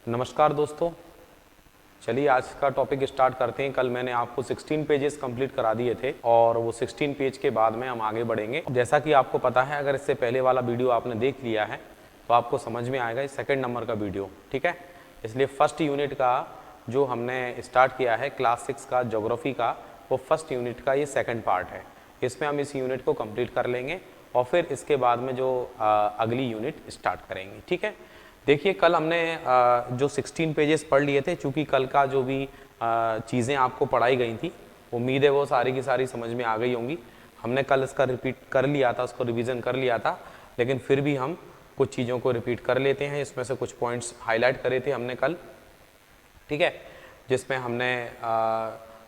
नमस्कार दोस्तों, चलिए आज का टॉपिक स्टार्ट करते हैं। कल मैंने आपको 16 पेजेस कंप्लीट करा दिए थे और वो 16 पेज के बाद में हम आगे बढ़ेंगे। जैसा कि आपको पता है, अगर इससे पहले वाला वीडियो आपने देख लिया है तो आपको समझ में आएगा इस सेकंड नंबर का वीडियो, ठीक है। इसलिए फर्स्ट यूनिट का जो हमने स्टार्ट किया है क्लास 6 का ज्योग्राफी का, वो फर्स्ट यूनिट का ये सेकेंड पार्ट है। इसमें हम इस यूनिट को कंप्लीट कर लेंगे और फिर इसके बाद में जो अगली यूनिट स्टार्ट करेंगे, ठीक है। देखिए, कल हमने जो 16 पेजेस पढ़ लिए थे, चूँकि कल का जो भी चीज़ें आपको पढ़ाई गई थी, उम्मीद है वो सारी की सारी समझ में आ गई होंगी। हमने कल इसका रिपीट कर लिया था, उसको रिवीजन कर लिया था, लेकिन फिर भी हम कुछ चीज़ों को रिपीट कर लेते हैं। इसमें से कुछ पॉइंट्स हाईलाइट करे थे हमने कल, ठीक है, जिसमें हमने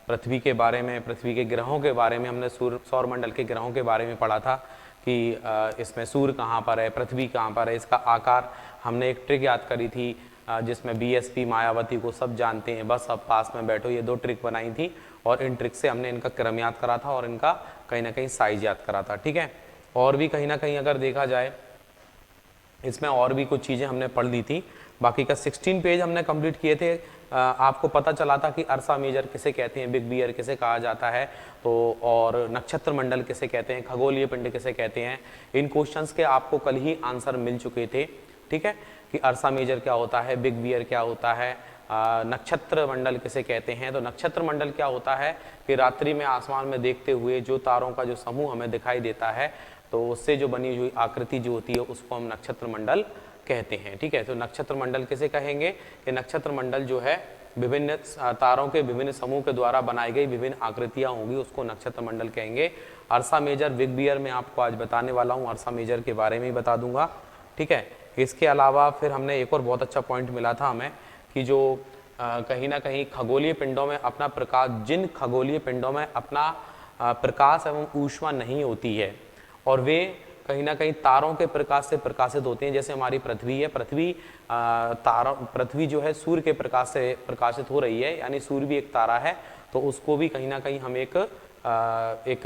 पृथ्वी के बारे में, पृथ्वी के ग्रहों के बारे में, हमने सौर मंडल के ग्रहों के बारे में पढ़ा था कि इसमें सूर्य कहाँ पर है, पृथ्वी कहाँ पर है, इसका आकार। हमने एक ट्रिक याद करी थी जिसमें बीएसपी, मायावती को सब जानते हैं, बस अब पास में बैठो, ये 2 ट्रिक बनाई थी और इन ट्रिक से हमने इनका क्रम याद करा था और इनका कहीं ना कहीं साइज याद करा था, ठीक है। और भी कहीं ना कहीं अगर देखा जाए इसमें और भी कुछ चीज़ें हमने पढ़ ली थी। बाकी का 16 पेज हमने कंप्लीट किए थे। आपको पता चला था कि अर्सा मेजर किसे कहते हैं, बिग बियर किसे कहा जाता है, तो और नक्षत्र मंडल किसे कहते हैं, खगोलीय पिंड किसे कहते हैं। इन क्वेश्चंस के आपको कल ही आंसर मिल चुके थे, ठीक है, कि अर्सा मेजर क्या होता है, बिग बियर क्या होता है, नक्षत्र मंडल किसे कहते हैं। तो नक्षत्र मंडल क्या होता है कि रात्रि में आसमान में देखते हुए जो तारों का जो समूह हमें दिखाई देता है, तो उससे जो बनी हुई आकृति जो होती है उसको हम नक्षत्र मंडल कहते हैं, ठीक है। तो नक्षत्र मंडल किसे कहेंगे कि नक्षत्र मंडल जो है विभिन्न तारों के विभिन्न समूह के द्वारा बनाई गई विभिन्न आकृतियां होंगी, उसको नक्षत्र मंडल कहेंगे। अर्सा मेजर, बिग बियर में आपको आज बताने वाला हूं, अर्सा मेजर के बारे में ही बता दूंगा, ठीक है। इसके अलावा फिर हमने एक और बहुत अच्छा पॉइंट मिला था हमें कि जो कहीं ना कहीं खगोलीय पिंडों में अपना प्रकाश, जिन खगोलीय पिंडों में अपना प्रकाश एवं ऊष्मा नहीं होती है और वे कहीं ना कहीं तारों के प्रकाश से प्रकाशित होते हैं, जैसे हमारी पृथ्वी है। पृथ्वी जो है सूर्य के प्रकाश से प्रकाशित हो रही है, यानी सूर्य भी एक तारा है, तो उसको भी कहीं ना कहीं हम एक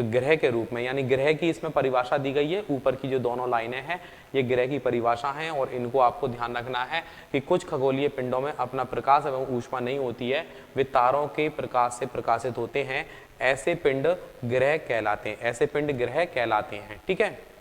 ग्रह के रूप में, यानी ग्रह की इसमें परिभाषा दी गई है। ऊपर की जो दोनों लाइनें हैं ये ग्रह की परिभाषा हैं और इनको आपको ध्यान रखना है कि कुछ खगोलीय पिंडों में अपना प्रकाश एवं ऊष्मा नहीं होती है, वे तारों के प्रकाश से प्रकाशित होते हैं। ऐसे पिंड ग्रह कहलाते हैं, ऐसे पिंड ग्रह कहलाते हैं, ठीक है।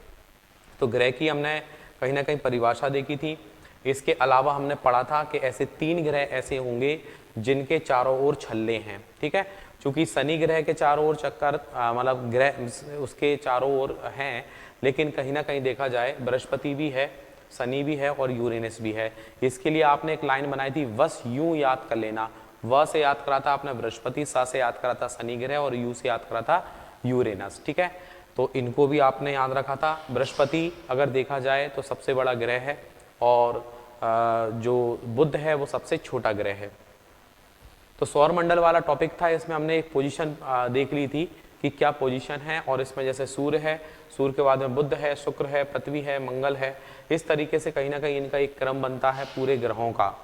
तो ग्रह की हमने कहीं ना कहीं परिभाषा देखी थी। इसके अलावा हमने पढ़ा था कि ऐसे 3 ग्रह ऐसे होंगे जिनके चारों ओर छल्ले हैं, ठीक है। चूंकि शनि ग्रह के चारों ओर चक्कर, मतलब ग्रह उसके चारों ओर हैं, लेकिन कहीं ना कहीं देखा जाए बृहस्पति भी है, शनि भी है और यूरेनस भी है। इसके लिए आपने एक लाइन बनाई थी, बस यूं याद कर लेना। व से याद करा था आपने बृहस्पति, स से याद करा था शनि ग्रह और यू से याद करा था यूरेनस, ठीक है। तो इनको भी आपने याद रखा था। बृहस्पति अगर देखा जाए तो सबसे बड़ा ग्रह है और जो बुध है वो सबसे छोटा ग्रह है। तो सौर मंडल वाला टॉपिक था, इसमें हमने एक पोजीशन देख ली थी कि क्या पोजीशन है, और इसमें जैसे सूर्य है, सूर्य के बाद में बुध है, शुक्र है, पृथ्वी है, मंगल है। इस तरीके से कहीं ना कहीं इनका एक क्रम बनता है पूरे ग्रहों का।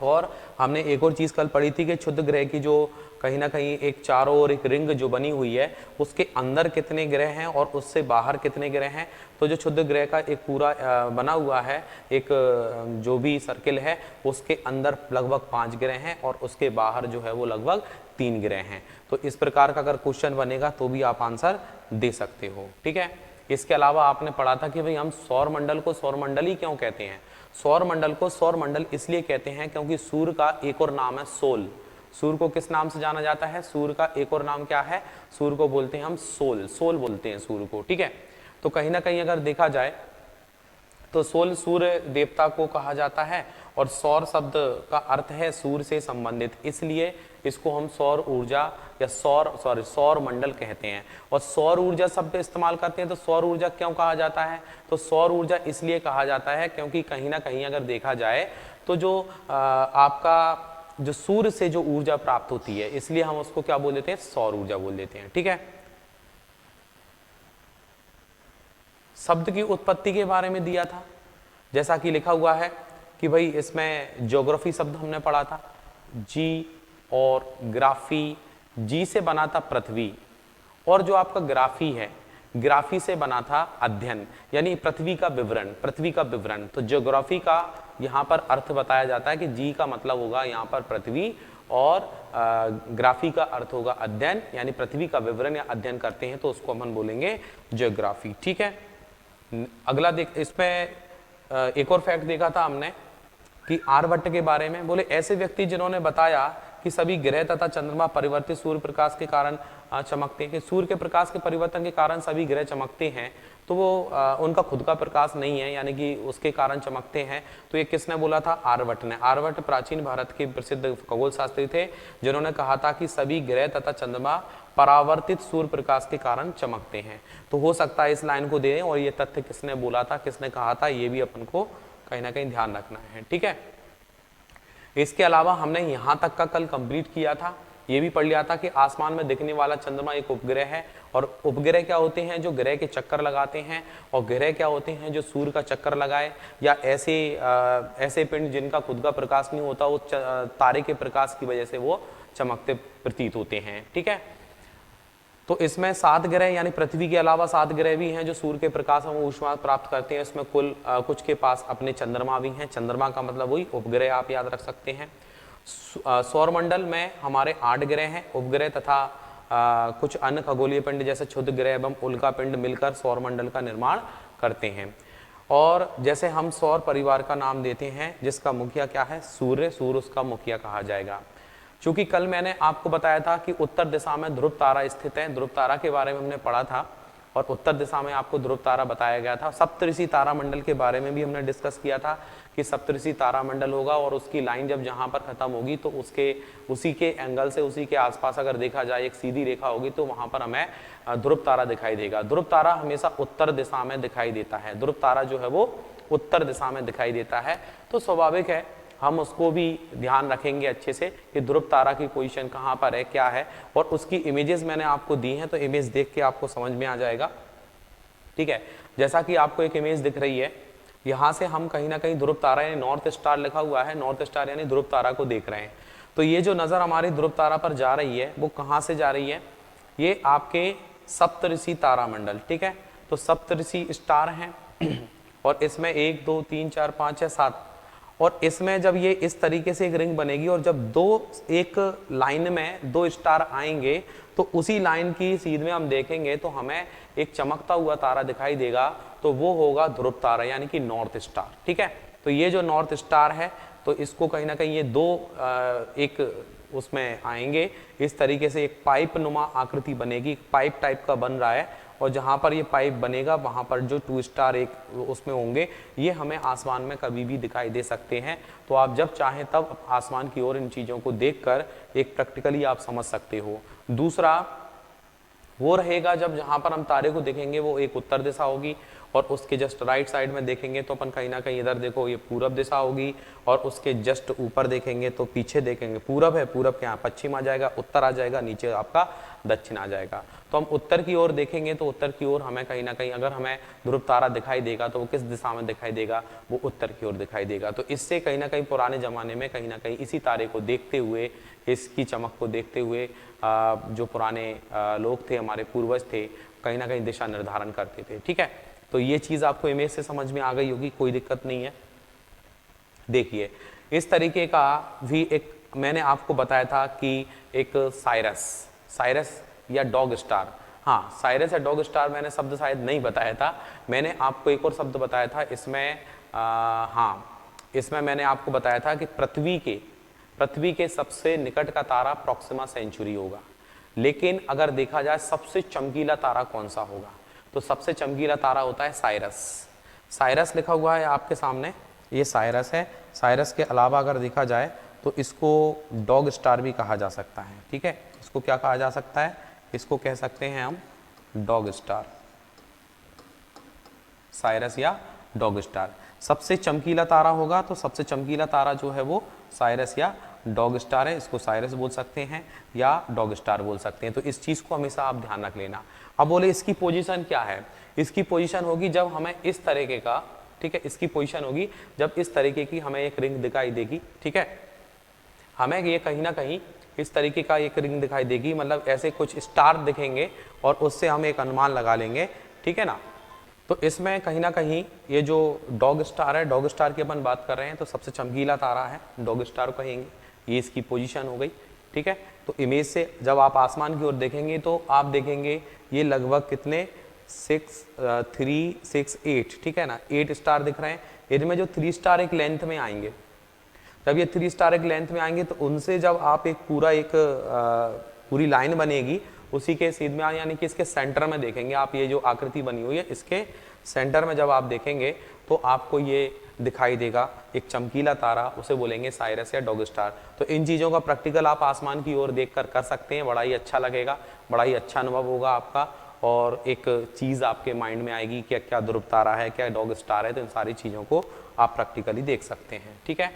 और हमने एक और चीज़ कल पढ़ी थी कि क्षुद्र ग्रह की जो कहीं ना कहीं एक चारों ओर एक रिंग जो बनी हुई है, उसके अंदर कितने ग्रह हैं और उससे बाहर कितने ग्रह हैं। तो जो क्षुद्र ग्रह का एक पूरा बना हुआ है एक जो भी सर्किल है, उसके अंदर लगभग 5 ग्रह हैं और उसके बाहर जो है वो लगभग 3 ग्रह हैं। तो इस प्रकार का अगर क्वेश्चन बनेगा तो भी आप आंसर दे सकते हो, ठीक है। इसके अलावा आपने पढ़ा था कि भाई हम सौर मंडल को सौर मंडल ही क्यों कहते हैं। सौर मंडल को सौर मंडल इसलिए कहते हैं क्योंकि सूर्य का एक और नाम है सोल। सूर्य को किस नाम से जाना जाता है, सूर्य का एक और नाम क्या है, सूर्य को बोलते हैं हम सोल, सोल बोलते हैं सूर्य को, ठीक है। तो कहीं ना कहीं अगर देखा जाए तो सोल सूर्य देवता को कहा जाता है और सौर शब्द का अर्थ है सूर्य से संबंधित, इसलिए इसको हम सौर ऊर्जा या सौर मंडल कहते हैं। और सौर ऊर्जा शब्द इस्तेमाल करते हैं, तो सौर ऊर्जा क्यों कहा जाता है, तो सौर ऊर्जा इसलिए कहा जाता है क्योंकि कहीं ना कहीं अगर देखा जाए तो जो आपका जो सूर्य से जो ऊर्जा प्राप्त होती है, इसलिए हम उसको क्या बोल देते हैं, सौर ऊर्जा बोल देते हैं, ठीक है। शब्द की उत्पत्ति के बारे में दिया था, जैसा कि लिखा हुआ है कि भाई इसमें ज्योग्राफी शब्द हमने पढ़ा था, जी और ग्राफी, जी से बना था पृथ्वी, और जो आपका ग्राफी है, ग्राफी से बना था अध्ययन, यानी पृथ्वी का विवरण, पृथ्वी का विवरण। तो ज्योग्राफी का यहाँ पर अर्थ बताया जाता है कि जी का मतलब होगा यहाँ पर पृथ्वी, और ग्राफी का अर्थ होगा अध्ययन, यानी पृथ्वी का विवरण या अध्ययन करते हैं तो उसको हम बोलेंगे ज्योग्राफी। ठीक है, अगला देख, इसमें एक और फैक्ट देखा था हमने कि आर्यभट्ट के बारे में। बोले ऐसे व्यक्ति जिन्होंने बताया कि सभी ग्रह तथा चंद्रमा परिवर्तित सूर्य प्रकाश के कारण चमकते हैं, कि सूर्य के प्रकाश के परिवर्तन के कारण सभी ग्रह चमकते हैं, तो वो उनका खुद का प्रकाश नहीं है, यानी कि उसके कारण चमकते हैं। तो ये किसने बोला था? आर्यभट्ट ने। आर्यभट्ट प्राचीन भारत के प्रसिद्ध खगोल शास्त्री थे, जिन्होंने कहा था कि सभी ग्रह तथा चंद्रमा परावर्तित सूर्य प्रकाश के कारण चमकते हैं। तो हो सकता है इस लाइन को दें, और ये तथ्य किसने बोला था, किसने कहा था, ये भी अपन को कहीं ना कहीं ध्यान रखना है। ठीक है, इसके अलावा हमने यहां तक का कल कंप्लीट किया था, ये भी पढ़ लिया था कि आसमान में दिखने वाला चंद्रमा एक उपग्रह है, और उपग्रह क्या होते हैं? जो ग्रह के चक्कर लगाते हैं, और ग्रह क्या होते हैं? जो सूर्य का चक्कर लगाए, या ऐसे पिंड जिनका खुद का प्रकाश नहीं होता, वो तारे के प्रकाश की वजह से वो चमकते प्रतीत होते हैं। ठीक है, तो इसमें 7 ग्रह, यानी पृथ्वी के अलावा 7 ग्रह भी हैं जो सूर्य के प्रकाश में ऊष्मा प्राप्त करते हैं। इसमें कुल कुछ के पास अपने चंद्रमा भी हैं। चंद्रमा का मतलब वही उपग्रह, आप याद रख सकते हैं। सौरमंडल में हमारे 8 ग्रह हैं, उपग्रह तथा कुछ अन्य खगोलीय पिंड जैसे क्षुद्र ग्रह एवं उल्का पिंड मिलकर सौरमंडल का निर्माण करते हैं। और जैसे हम सौर परिवार का नाम देते हैं, जिसका मुखिया क्या है? सूर्य। सूर्य उसका मुखिया कहा जाएगा। चूंकि कल मैंने आपको बताया था कि उत्तर दिशा में ध्रुव तारा स्थित है, ध्रुव तारा के बारे में हमने पढ़ा था, और उत्तर दिशा में आपको ध्रुव तारा बताया गया था। सप्तऋषि तारामंडल के बारे में भी हमने डिस्कस किया था कि सप्तऋषि तारामंडल होगा, और उसकी लाइन जब जहां पर खत्म होगी तो उसी के एंगल से, उसी के आसपास अगर देखा जाए एक सीधी रेखा होगी, तो वहां पर हमें ध्रुव तारा दिखाई देगा। ध्रुव तारा हमेशा उत्तर दिशा में दिखाई देता है, ध्रुव तारा जो है वो उत्तर दिशा में दिखाई देता है। तो स्वाभाविक है हम उसको भी ध्यान रखेंगे अच्छे से कि ध्रुव तारा की पोजीशन कहाँ पर है, क्या है, और उसकी इमेजेस मैंने आपको दी हैं, तो इमेज देख के आपको समझ में आ जाएगा। ठीक है, जैसा कि आपको एक इमेज दिख रही है, यहाँ से हम कहीं ना कहीं ध्रुव तारा यानी नॉर्थ स्टार लिखा हुआ है, नॉर्थ स्टार यानी ध्रुव तारा को देख रहे हैं। तो ये जो नजर हमारी ध्रुव तारा पर जा रही है, वो कहाँ से जा रही है? ये आपके सप्तऋषि तारामंडल। ठीक है, तो सप्तऋषि स्टार हैं, और इसमें 1 2 3 4 5 6 7, और इसमें जब ये इस तरीके से एक रिंग बनेगी, और जब एक लाइन में 2 स्टार आएंगे, तो उसी लाइन की सीध में हम देखेंगे तो हमें एक चमकता हुआ तारा दिखाई देगा, तो वो होगा ध्रुव तारा यानी कि नॉर्थ स्टार। ठीक है, तो ये जो नॉर्थ स्टार है, तो इसको कहीं ना कहीं ये 2 एक उसमें आएंगे, इस तरीके से एक पाइप नुमा आकृति बनेगी, पाइप टाइप का बन रहा है, और जहां पर ये पाइप बनेगा वहां पर जो 2 स्टार एक उसमें होंगे, ये हमें आसमान में कभी भी दिखाई दे सकते हैं। तो आप जब चाहें तब आसमान की ओर इन चीज़ों को देखकर एक प्रैक्टिकली आप समझ सकते हो। दूसरा वो रहेगा जब जहां पर हम तारे को देखेंगे वो एक उत्तर दिशा होगी, और उसके जस्ट राइट साइड में देखेंगे तो अपन कहीं ना कहीं इधर देखो ये पूरब दिशा होगी, और उसके जस्ट ऊपर देखेंगे तो पीछे देखेंगे पूरब है, पूरब के यहाँ पश्चिम आ जाएगा, उत्तर आ जाएगा, नीचे आपका दक्षिण आ जाएगा। तो हम उत्तर की ओर देखेंगे तो उत्तर की ओर हमें कहीं ना कहीं अगर हमें ध्रुव तारा दिखाई देगा तो वो किस दिशा में दिखाई देगा? वो उत्तर की ओर दिखाई देगा। तो इससे कहीं ना कहीं पुराने जमाने में कहीं ना कहीं इसी तारे को देखते हुए, इसकी चमक को देखते हुए जो पुराने लोग थे, हमारे पूर्वज थे, कहीं ना कहीं दिशा निर्धारण करते थे। ठीक है, तो ये चीज आपको इमेज से समझ में आ गई होगी, कोई दिक्कत नहीं है। देखिए इस तरीके का भी एक मैंने आपको बताया था कि एक साइरस या डॉग स्टार, हाँ साइरस या डॉग स्टार मैंने शब्द शायद नहीं बताया था, मैंने आपको एक और शब्द बताया था इसमें, इसमें मैंने आपको बताया था कि पृथ्वी के सबसे निकट का तारा प्रॉक्सिमा सेंचुरी होगा। लेकिन अगर देखा जाए सबसे चमकीला तारा कौन सा होगा, तो सबसे चमकीला तारा होता है साइरस लिखा हुआ है आपके सामने, ये साइरस है। साइरस के अलावा अगर देखा जाए तो इसको डॉग स्टार भी कहा जा सकता है। ठीक है, इसको क्या कहा जा सकता है? इसको कह सकते हैं हम डॉग स्टार, साइरस या डॉग स्टार। सबसे चमकीला तारा होगा तो सबसे चमकीला तारा जो है वो साइरस या डॉग स्टार है, इसको साइरस बोल सकते हैं या डॉग स्टार बोल सकते हैं। तो इस चीज को हमेशा आप ध्यान रख लेना। अब बोले इसकी पोजीशन क्या है? इसकी पोजीशन होगी जब हमें इस तरीके का, ठीक है, इसकी पोजीशन होगी जब इस तरीके की हमें एक रिंग दिखाई देगी। ठीक है, हमें ये कहीं ना कहीं इस तरीके का एक रिंग दिखाई देगी, मतलब ऐसे कुछ स्टार दिखेंगे और उससे हम एक अनुमान लगा लेंगे, ठीक है ना। तो इसमें कहीं ना कहीं ये जो डॉग स्टार है, डॉग स्टार की अपन बात कर रहे हैं, तो सबसे चमकीला तारा है, डॉग स्टार कहेंगे, ये इसकी पोजीशन हो गई, ठीक है। तो इमेज से जब आप आसमान की ओर देखेंगे तो आप देखेंगे ये लगभग कितने 6, 3, 6, 8, ठीक है ना, 8 स्टार दिख रहे हैं। इनमें जो 3 स्टार एक लेंथ में आएंगे, जब ये 3 स्टार एक लेंथ में आएंगे तो उनसे जब आप एक पूरी लाइन बनेगी, उसी के सीध में यानी कि इसके सेंटर में देखेंगे आप, ये जो आकृति बनी हुई है इसके सेंटर में जब आप देखेंगे तो आपको ये दिखाई देगा एक चमकीला तारा, उसे बोलेंगे साइरस या डॉग स्टार। तो इन चीज़ों का प्रैक्टिकल आप आसमान की ओर देख कर सकते हैं, बड़ा ही अच्छा लगेगा, बड़ा ही अच्छा अनुभव होगा आपका, और एक चीज़ आपके माइंड में आएगी कि क्या ध्रुव तारा है, क्या डॉग स्टार है। तो इन सारी चीज़ों को आप प्रैक्टिकली देख सकते हैं, ठीक है।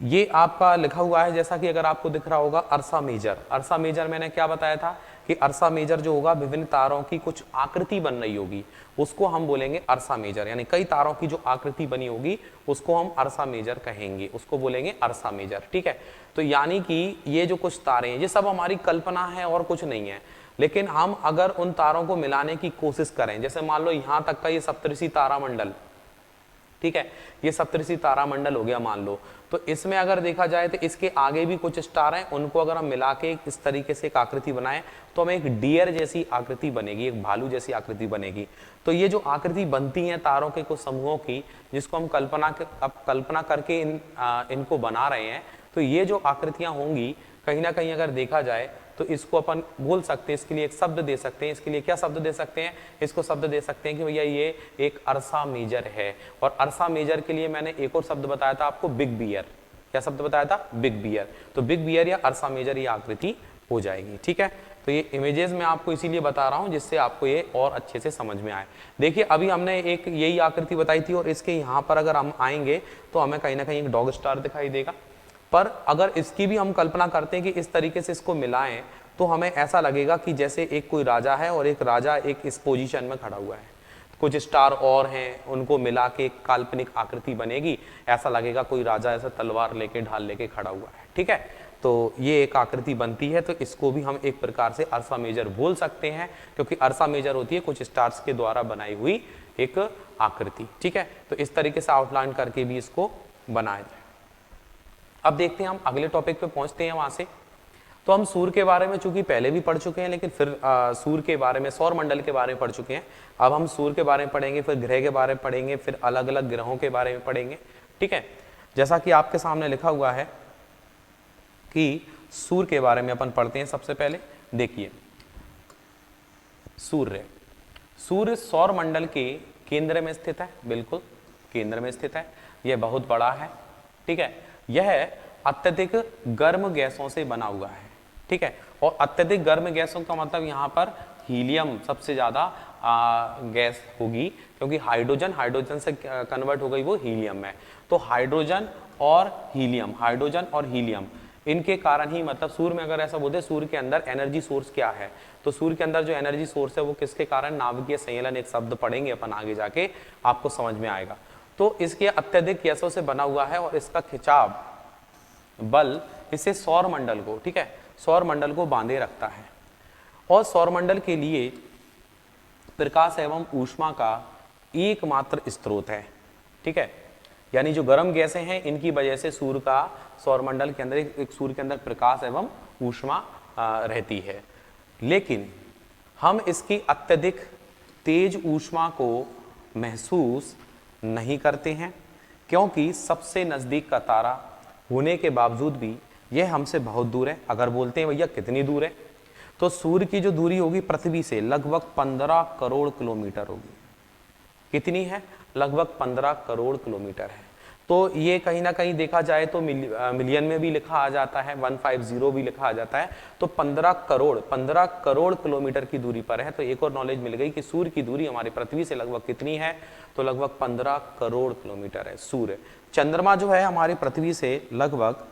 ये आपका लिखा हुआ है, जैसा कि अगर आपको दिख रहा होगा अर्सा मेजर। अर्सा मेजर मैंने क्या बताया था कि अर्सा मेजर जो होगा विभिन्न तारों की कुछ आकृति बन रही होगी, उसको हम बोलेंगे अर्सा मेजर, यानी कई तारों की जो आकृति बनी होगी उसको हम अर्सा मेजर कहेंगे, उसको बोलेंगे अर्सा मेजर, ठीक है। तो यानी कि ये जो कुछ तारे हैं ये सब हमारी कल्पना है और कुछ नहीं है, लेकिन हम अगर उन तारों को मिलाने की कोशिश करें, जैसे मान लो यहाँ तक का ये सप्तऋषि तारामंडल, ठीक है, ये सप्तऋषि तारामंडल हो गया मान लो, तो इसमें अगर देखा जाए तो इसके आगे भी कुछ स्टार हैं, उनको अगर हम मिला के इस तरीके से एक आकृति बनाएं तो हमें एक डियर जैसी आकृति बनेगी, एक भालू जैसी आकृति बनेगी। तो ये जो आकृति बनती है तारों के कुछ समूहों की, जिसको हम कल्पना करके इनको बना रहे हैं, तो ये जो आकृतियां होंगी कहीं ना कहीं अगर देखा जाए तो इसको अपन बोल सकते हैं, इसके लिए एक शब्द दे सकते हैं। इसके लिए क्या शब्द दे सकते हैं? इसको शब्द दे सकते हैं कि भैया ये एक अर्सा मेजर है। और अर्सा मेजर के लिए मैंने एक और शब्द बताया था आपको, बिग बियर। क्या शब्द बताया था? Big bear. तो बिग बियर या अर्सा मेजर ये आकृति हो जाएगी, ठीक है। तो ये इमेजेस में आपको इसीलिए बता रहा हूं जिससे आपको ये और अच्छे से समझ में आए। देखिए अभी हमने एक यही आकृति बताई थी और इसके यहाँ पर अगर हम आएंगे तो हमें कहीं ना कहीं एक डॉग स्टार दिखाई देगा। पर अगर इसकी भी हम कल्पना करते हैं कि इस तरीके से इसको मिलाएं तो हमें ऐसा लगेगा कि जैसे एक कोई राजा है और एक राजा एक इस पोजीशन में खड़ा हुआ है, कुछ स्टार और हैं, उनको मिला के एक काल्पनिक आकृति बनेगी, ऐसा लगेगा कोई राजा ऐसा तलवार लेके ढाल लेके खड़ा हुआ है, ठीक है। तो ये एक आकृति बनती है, तो इसको भी हम एक प्रकार से अर्सा मेजर बोल सकते हैं, क्योंकि अर्सा मेजर होती है कुछ स्टार्स के द्वारा बनाई हुई एक आकृति, ठीक है। तो इस तरीके से आउटलाइन करके भी इसको बनाया जाए। अब देखते हैं हम अगले टॉपिक पे पहुंचते हैं। वहां से तो हम सूर्य के बारे में चूंकि पहले भी पढ़ चुके हैं, लेकिन फिर सूर्य के बारे में, सौर मंडल के बारे में पढ़ चुके हैं। अब हम सूर्य के बारे में पढ़ेंगे, फिर ग्रह के बारे में पढ़ेंगे, फिर अलग अलग ग्रहों के बारे में पढ़ेंगे, ठीक है। जैसा कि आपके सामने लिखा हुआ है कि सूर्य के बारे में अपन पढ़ते हैं। सबसे पहले देखिए सूर्य सौर मंडल के केंद्र में स्थित है, बिल्कुल केंद्र में स्थित है। यह बहुत बड़ा है, ठीक है। यह अत्यधिक गर्म गैसों से बना हुआ है, ठीक है। और अत्यधिक गर्म गैसों का मतलब यहाँ पर हीलियम सबसे ज्यादा गैस होगी, क्योंकि हाइड्रोजन से कन्वर्ट हो गई वो हीलियम में। तो हाइड्रोजन और हीलियम इनके कारण ही, मतलब सूर्य में अगर ऐसा बोलते, सूर्य के अंदर एनर्जी सोर्स क्या है, तो सूर्य के अंदर जो एनर्जी सोर्स है वो किसके कारण? नाभिकीय संयोलन, एक शब्द पढ़ेंगे अपन आगे जाके, आपको समझ में आएगा। तो इसके अत्यधिक गैसों से बना हुआ है और इसका खिंचाव बल इसे सौर मंडल को, ठीक है, सौर मंडल को बांधे रखता है। और सौर मंडल के लिए प्रकाश एवं ऊष्मा का एकमात्र स्रोत है, ठीक है। यानी जो गर्म गैसें हैं इनकी वजह से सूर्य का सौर मंडल के अंदर एक सूर्य के अंदर प्रकाश एवं ऊष्मा रहती है। लेकिन हम इसकी अत्यधिक तेज ऊष्मा को महसूस नहीं करते हैं, क्योंकि सबसे नजदीक का तारा होने के बावजूद भी यह हमसे बहुत दूर है। अगर बोलते हैं भैया कितनी दूर है, तो सूर्य की जो दूरी होगी पृथ्वी से लगभग 15 करोड़ किलोमीटर होगी। कितनी है? लगभग 15 करोड़ किलोमीटर है। तो ये कहीं ना कहीं देखा जाए तो मिलियन में भी लिखा आ जाता है, 150 भी लिखा आ जाता है। तो 15 करोड़ किलोमीटर की दूरी पर है। तो एक और नॉलेज मिल गई कि सूर्य की दूरी हमारी पृथ्वी से लगभग कितनी है, तो लगभग 15 करोड़ किलोमीटर है सूर्य। चंद्रमा जो है हमारी पृथ्वी से लगभग,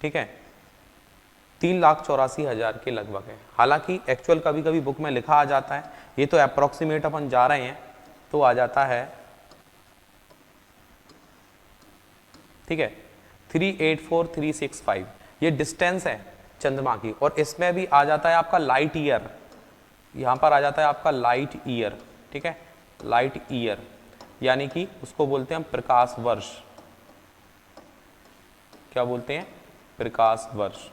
ठीक है, 3,84,000 के लगभग है। हालांकि एक्चुअल कभी कभी बुक में लिखा आ जाता है, ये तो अप्रोक्सीमेट अपन जा रहे हैं, तो आ जाता है, ठीक है, 384365 ये डिस्टेंस है चंद्रमा की, और इसमें भी आ जाता है आपका लाइट ईयर, यहां पर आ जाता है आपका लाइट ईयर, ठीक है, लाइट ईयर यानी कि उसको बोलते हैं हम प्रकाश वर्ष। क्या बोलते हैं? प्रकाश वर्ष।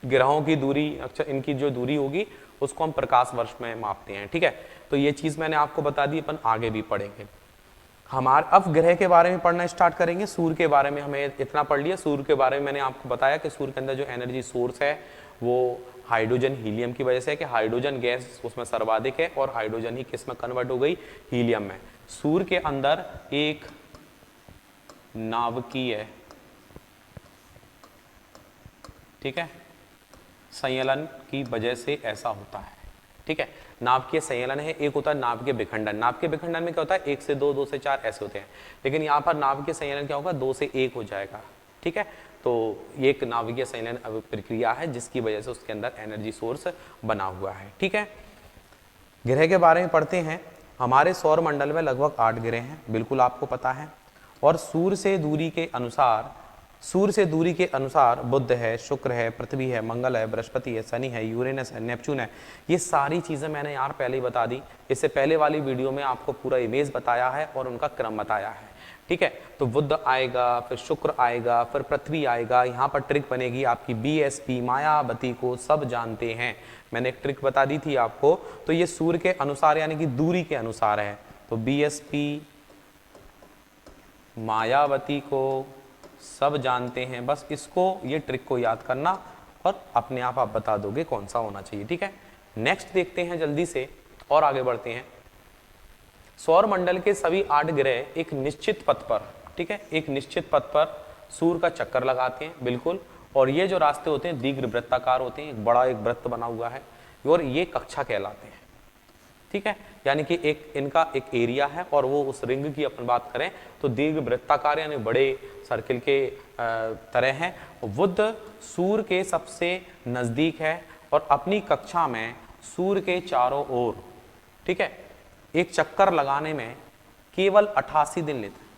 ग्रहों की दूरी, अच्छा इनकी जो दूरी होगी उसको हम प्रकाश वर्ष में मापते हैं, ठीक है। तो ये चीज मैंने आपको बता दी, अपन आगे भी पढ़ेंगे। हमारे अब ग्रह के बारे में पढ़ना स्टार्ट करेंगे। सूर्य के बारे में हमें इतना पढ़ लिया। सूर्य के बारे में मैंने आपको बताया कि सूर्य के अंदर जो एनर्जी सोर्स है वो हाइड्रोजन हीलियम की वजह से है, कि हाइड्रोजन गैस उसमें सर्वाधिक है और हाइड्रोजन ही किस में कन्वर्ट हो गई? हीलियम में। सूर्य के अंदर एक नाभिकीय, ठीक है, संयलन की वजह से ऐसा होता है, ठीक है। नाभिकीय संयलन है, एक होता है नाभिकीय विखंडन। नाभिकीय विखंडन में क्या होता है? 1 से 2, 2 से 4 ऐसे होते हैं, लेकिन यहाँ पर नाभिकीय संयलन क्या होगा? 2 से 1 हो जाएगा, ठीक है। तो ये एक नाभिकीय संयलन प्रक्रिया है जिसकी वजह से उसके अंदर एनर्जी सोर्स बना हुआ है, ठीक है। ग्रह के बारे में पढ़ते हैं। हमारे सौर मंडल में लगभग 8 ग्रह हैं, बिल्कुल आपको पता है। और सूर्य से दूरी के अनुसार बुध है, शुक्र है, पृथ्वी है, मंगल है, बृहस्पति है, शनि है, यूरेनस है, नेपच्यून है। ये सारी चीजें मैंने यार पहले ही बता दी। इससे पहले वाली वीडियो में आपको पूरा इमेज बताया है और उनका क्रम बताया है, ठीक है। तो बुध आएगा, फिर शुक्र आएगा, फिर पृथ्वी आएगा। यहाँ पर ट्रिक बनेगी आपकी BSP, मायावती को सब जानते हैं, मैंने एक ट्रिक बता दी थी आपको। तो ये सूर्य के अनुसार यानी कि दूरी के अनुसार है। तो BSP, मायावती को सब जानते हैं। बस इसको, ये ट्रिक को याद करना और अपने आप बता दोगे कौन सा होना चाहिए, ठीक है। नेक्स्ट देखते हैं जल्दी से और आगे बढ़ते हैं। सौर मंडल के सभी 8 ग्रह एक निश्चित पथ पर, ठीक है, एक निश्चित पथ पर सूर्य का चक्कर लगाते हैं, बिल्कुल। और ये जो रास्ते होते हैं दीर्घवृत्ताकार होते हैं, एक बड़ा एक वृत्त बना हुआ है, और ये कक्षा कहलाते हैं, ठीक है। यानी कि एक इनका एक एरिया है, और वो उस रिंग की अपन बात करें तो दीर्घवृत्ताकार यानी बड़े सर्किल के तरह है। बुध सूर्य के सबसे नजदीक है और अपनी कक्षा में सूर्य के चारों ओर, ठीक है, एक चक्कर लगाने में केवल 88 दिन लेते हैं,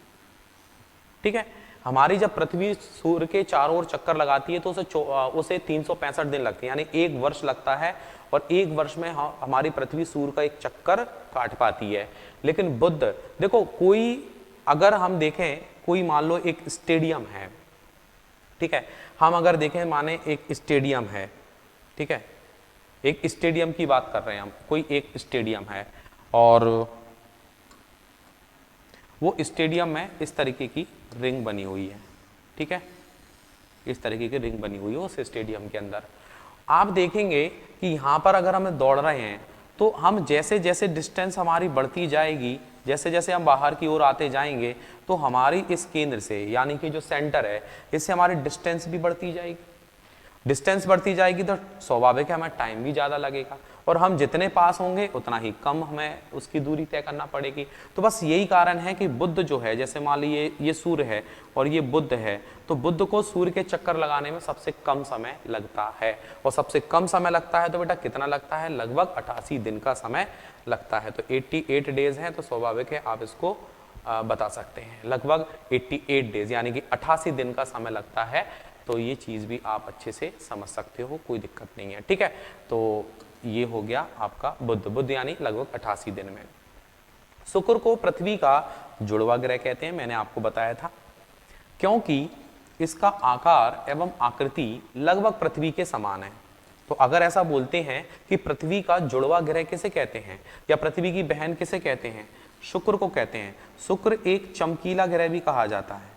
ठीक है। हमारी जब पृथ्वी सूर्य के चारों ओर चक्कर लगाती है तो उसे 365 दिन लगते हैं, यानी 1 वर्ष लगता है। और 1 वर्ष में हमारी पृथ्वी सूर्य का एक चक्कर काट पाती है। लेकिन बुध, देखो कोई, अगर हम देखें कोई मान लो एक स्टेडियम है, ठीक है, हम अगर देखें माने एक स्टेडियम है, ठीक है, एक स्टेडियम की बात कर रहे हैं हम, कोई एक स्टेडियम है और वो स्टेडियम में इस तरीके की रिंग बनी हुई है, ठीक है, इस तरीके की रिंग बनी हुई है उस स्टेडियम के अंदर। आप देखेंगे कि यहाँ पर अगर हम दौड़ रहे हैं तो हम जैसे जैसे डिस्टेंस हमारी बढ़ती जाएगी, जैसे जैसे हम बाहर की ओर आते जाएंगे, तो हमारी इस केंद्र से यानी कि जो सेंटर है, इससे हमारी डिस्टेंस भी बढ़ती जाएगी। डिस्टेंस बढ़ती जाएगी तो स्वाभाविक है हमें टाइम भी ज़्यादा लगेगा, और हम जितने पास होंगे उतना ही कम हमें उसकी दूरी तय करना पड़ेगी। तो बस यही कारण है कि बुध जो है, जैसे मान लीजिए ये सूर्य है और ये बुध है, तो बुध को सूर्य के चक्कर लगाने में सबसे कम समय लगता है। और सबसे कम समय लगता है तो बेटा कितना लगता है? लगभग 88 दिन का समय लगता है। तो 88 डेज हैं, तो स्वाभाविक है आप इसको बता सकते हैं, लगभग 88 डेज यानी कि 88 दिन का समय लगता है। तो ये चीज़ भी आप अच्छे से समझ सकते हो, कोई दिक्कत नहीं है, ठीक है। तो ये हो गया आपका बुध यानी लगभग 88 दिन में। शुक्र को पृथ्वी का जुड़वा ग्रह कहते हैं, मैंने आपको बताया था, क्योंकि इसका आकार एवं आकृति लगभग पृथ्वी के समान है। तो अगर ऐसा बोलते हैं कि पृथ्वी का जुड़वा ग्रह किसे कहते हैं या पृथ्वी की बहन किसे कहते हैं? शुक्र को कहते हैं। शुक्र एक चमकीला ग्रह भी कहा जाता है,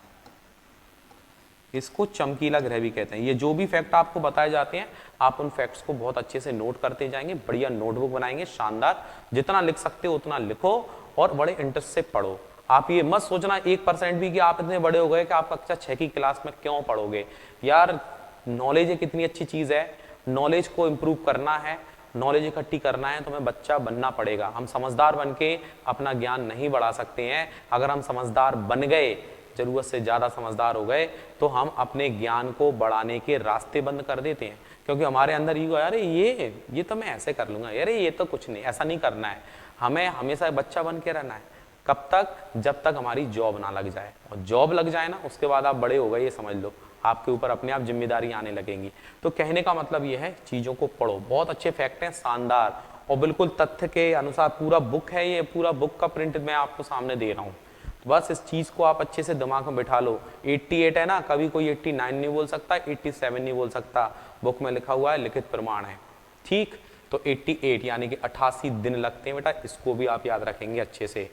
इसको चमकीला ग्रह भी कहते हैं। ये जो भी फैक्ट आपको बताए जाते हैं, आप उन फैक्ट्स को बहुत अच्छे से नोट करते जाएंगे, बढ़िया नोटबुक बनाएंगे, शानदार, जितना लिख सकते हो उतना लिखो और बड़े इंटरेस्ट से पढ़ो। आप ये मत सोचना 1% भी कि आप इतने बड़े हो गए कि आप कक्षा 6 की क्लास में क्यों पढ़ोगे। यार नॉलेज एक कितनी अच्छी चीज है, नॉलेज को इम्प्रूव करना है, नॉलेज इकट्ठी करना है, तो हमें बच्चा बनना पड़ेगा। हम समझदार बन के अपना ज्ञान नहीं बढ़ा सकते हैं। अगर हम समझदार बन गए, जरूरत से ज्यादा समझदार हो गए, तो हम अपने ज्ञान को बढ़ाने के रास्ते बंद कर देते हैं, क्योंकि हमारे अंदर ईगो, अरे ये तो मैं ऐसे कर लूंगा, अरे ये तो कुछ नहीं, ऐसा नहीं करना है। हमें हमेशा बच्चा बन के रहना है। कब तक? जब तक हमारी जॉब ना लग जाए, और जॉब लग जाए ना उसके बाद आप बड़े हो गए, ये समझ लो, आपके ऊपर अपने आप जिम्मेदारी आने लगेंगी। तो कहने का मतलब ये है चीजों को पढ़ो, बहुत अच्छे फैक्ट हैं, शानदार और बिल्कुल तथ्य के अनुसार पूरा बुक है, ये पूरा बुक का प्रिंट मैं आपको सामने दे रहा हूँ। तो बस इस चीज को आप अच्छे से दिमाग में बिठा लो। 88 है ना, कभी कोई 89 नहीं बोल सकता, 87 नहीं बोल सकता, बुक में लिखा हुआ है, लिखित प्रमाण है, ठीक। तो 88 यानी कि 88 दिन लगते हैं बेटा, इसको भी आप याद रखेंगे अच्छे से।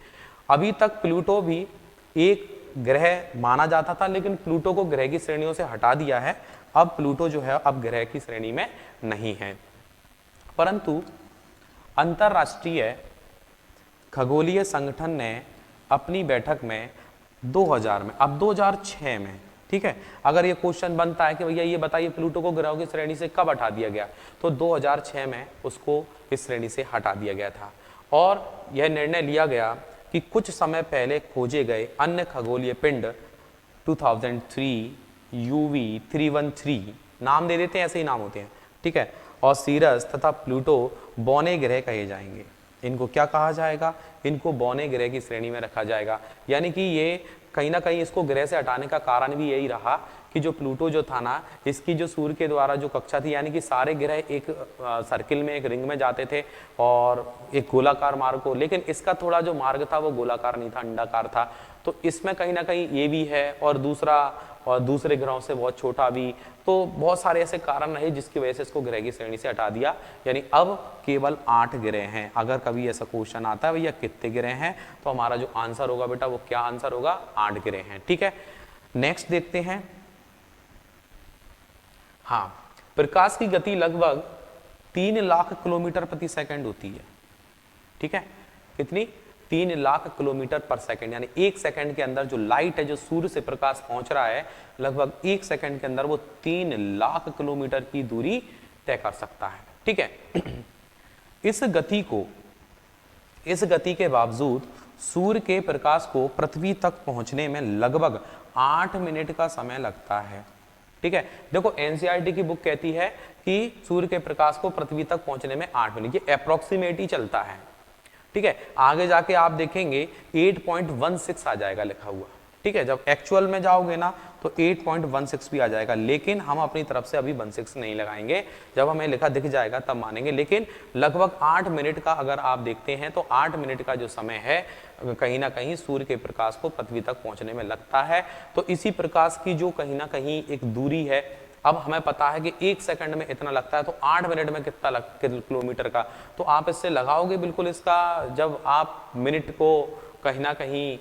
अभी तक प्लूटो भी एक ग्रह माना जाता था, लेकिन प्लूटो को ग्रह की श्रेणियों से हटा दिया है। अब प्लूटो जो है अब ग्रह की श्रेणी में नहीं है। परंतु अंतरराष्ट्रीय खगोलीय संगठन ने अपनी बैठक में 2000 में, अब 2006 में, ठीक है, अगर ये क्वेश्चन बनता है कि भैया ये बताइए प्लूटो को ग्रहों की श्रेणी से कब हटा दिया गया, तो 2006 में उसको इस श्रेणी से हटा दिया गया था। और यह निर्णय लिया गया कि कुछ समय पहले खोजे गए अन्य खगोलीय पिंड 2003 UV 313, नाम दे देते हैं, ऐसे ही नाम होते हैं, ठीक है, और सीरस तथा प्लूटो बौने ग्रह कहे जाएंगे। इनको क्या कहा जाएगा? इनको बौने ग्रह की श्रेणी में रखा जाएगा। यानी कि ये कहीं ना कहीं इसको ग्रह से हटाने का कारण भी यही रहा कि जो प्लूटो जो था ना, इसकी जो सूर्य के द्वारा जो कक्षा थी, यानी कि सारे ग्रह एक सर्किल में, एक रिंग में जाते थे और एक गोलाकार मार्ग को, लेकिन इसका थोड़ा जो मार्ग था वो गोलाकार नहीं था, अंडाकार था। तो इसमें कहीं ना कहीं ये भी है, और दूसरे ग्रहों से बहुत छोटा भी। तो बहुत सारे ऐसे कारण रहे जिसकी वजह से इसको ग्रह की श्रेणी से हटा दिया। यानी अब केवल 8 ग्रह हैं। अगर कभी ऐसा क्वेश्चन आता है भैया कितने ग्रह हैं, तो हमारा जो आंसर होगा बेटा वो क्या आंसर होगा? 8 ग्रह हैं, ठीक है। नेक्स्ट देखते हैं। हाँ, प्रकाश की गति लगभग 3 लाख किलोमीटर प्रति सेकंड होती है, ठीक है। कितनी? 3 लाख किलोमीटर पर सेकंड, यानी 1 सेकंड के अंदर जो लाइट है, जो सूर्य से प्रकाश पहुंच रहा है, लगभग 1 सेकंड के अंदर वो 3 लाख किलोमीटर की दूरी तय कर सकता है, ठीक है। इस गति के बावजूद सूर्य के प्रकाश को पृथ्वी तक पहुंचने में लगभग 8 मिनट का समय लगता है, ठीक है। देखो एनसीईआरटी की बुक कहती है कि सूर्य के प्रकाश को पृथ्वी तक पहुंचने में 8 मिनट, ये अप्रोक्सीमेट ही चलता है, ठीक है। आगे जाके आप देखेंगे 8.16 आ जाएगा लिखा हुआ, ठीक है। जब एक्चुअल में जाओगे ना तो 8.16 भी आ जाएगा, लेकिन हम अपनी तरफ से अभी 16 नहीं लगाएंगे, जब हमें लिखा दिख जाएगा तब मानेंगे। लेकिन लगभग 8 मिनट का अगर आप देखते हैं तो 8 मिनट का जो समय है कहीं ना कहीं सूर्य के प्रकाश को पृथ्वी तक पहुंचने में लगता है। तो इसी प्रकाश की जो कहीं ना कहीं एक दूरी है, अब हमें पता है कि 1 सेकंड में इतना लगता है, तो 8 मिनट में कितना किलोमीटर का, तो आप इससे लगाओगे बिल्कुल इसका, जब आप मिनट को कहीं ना कहीं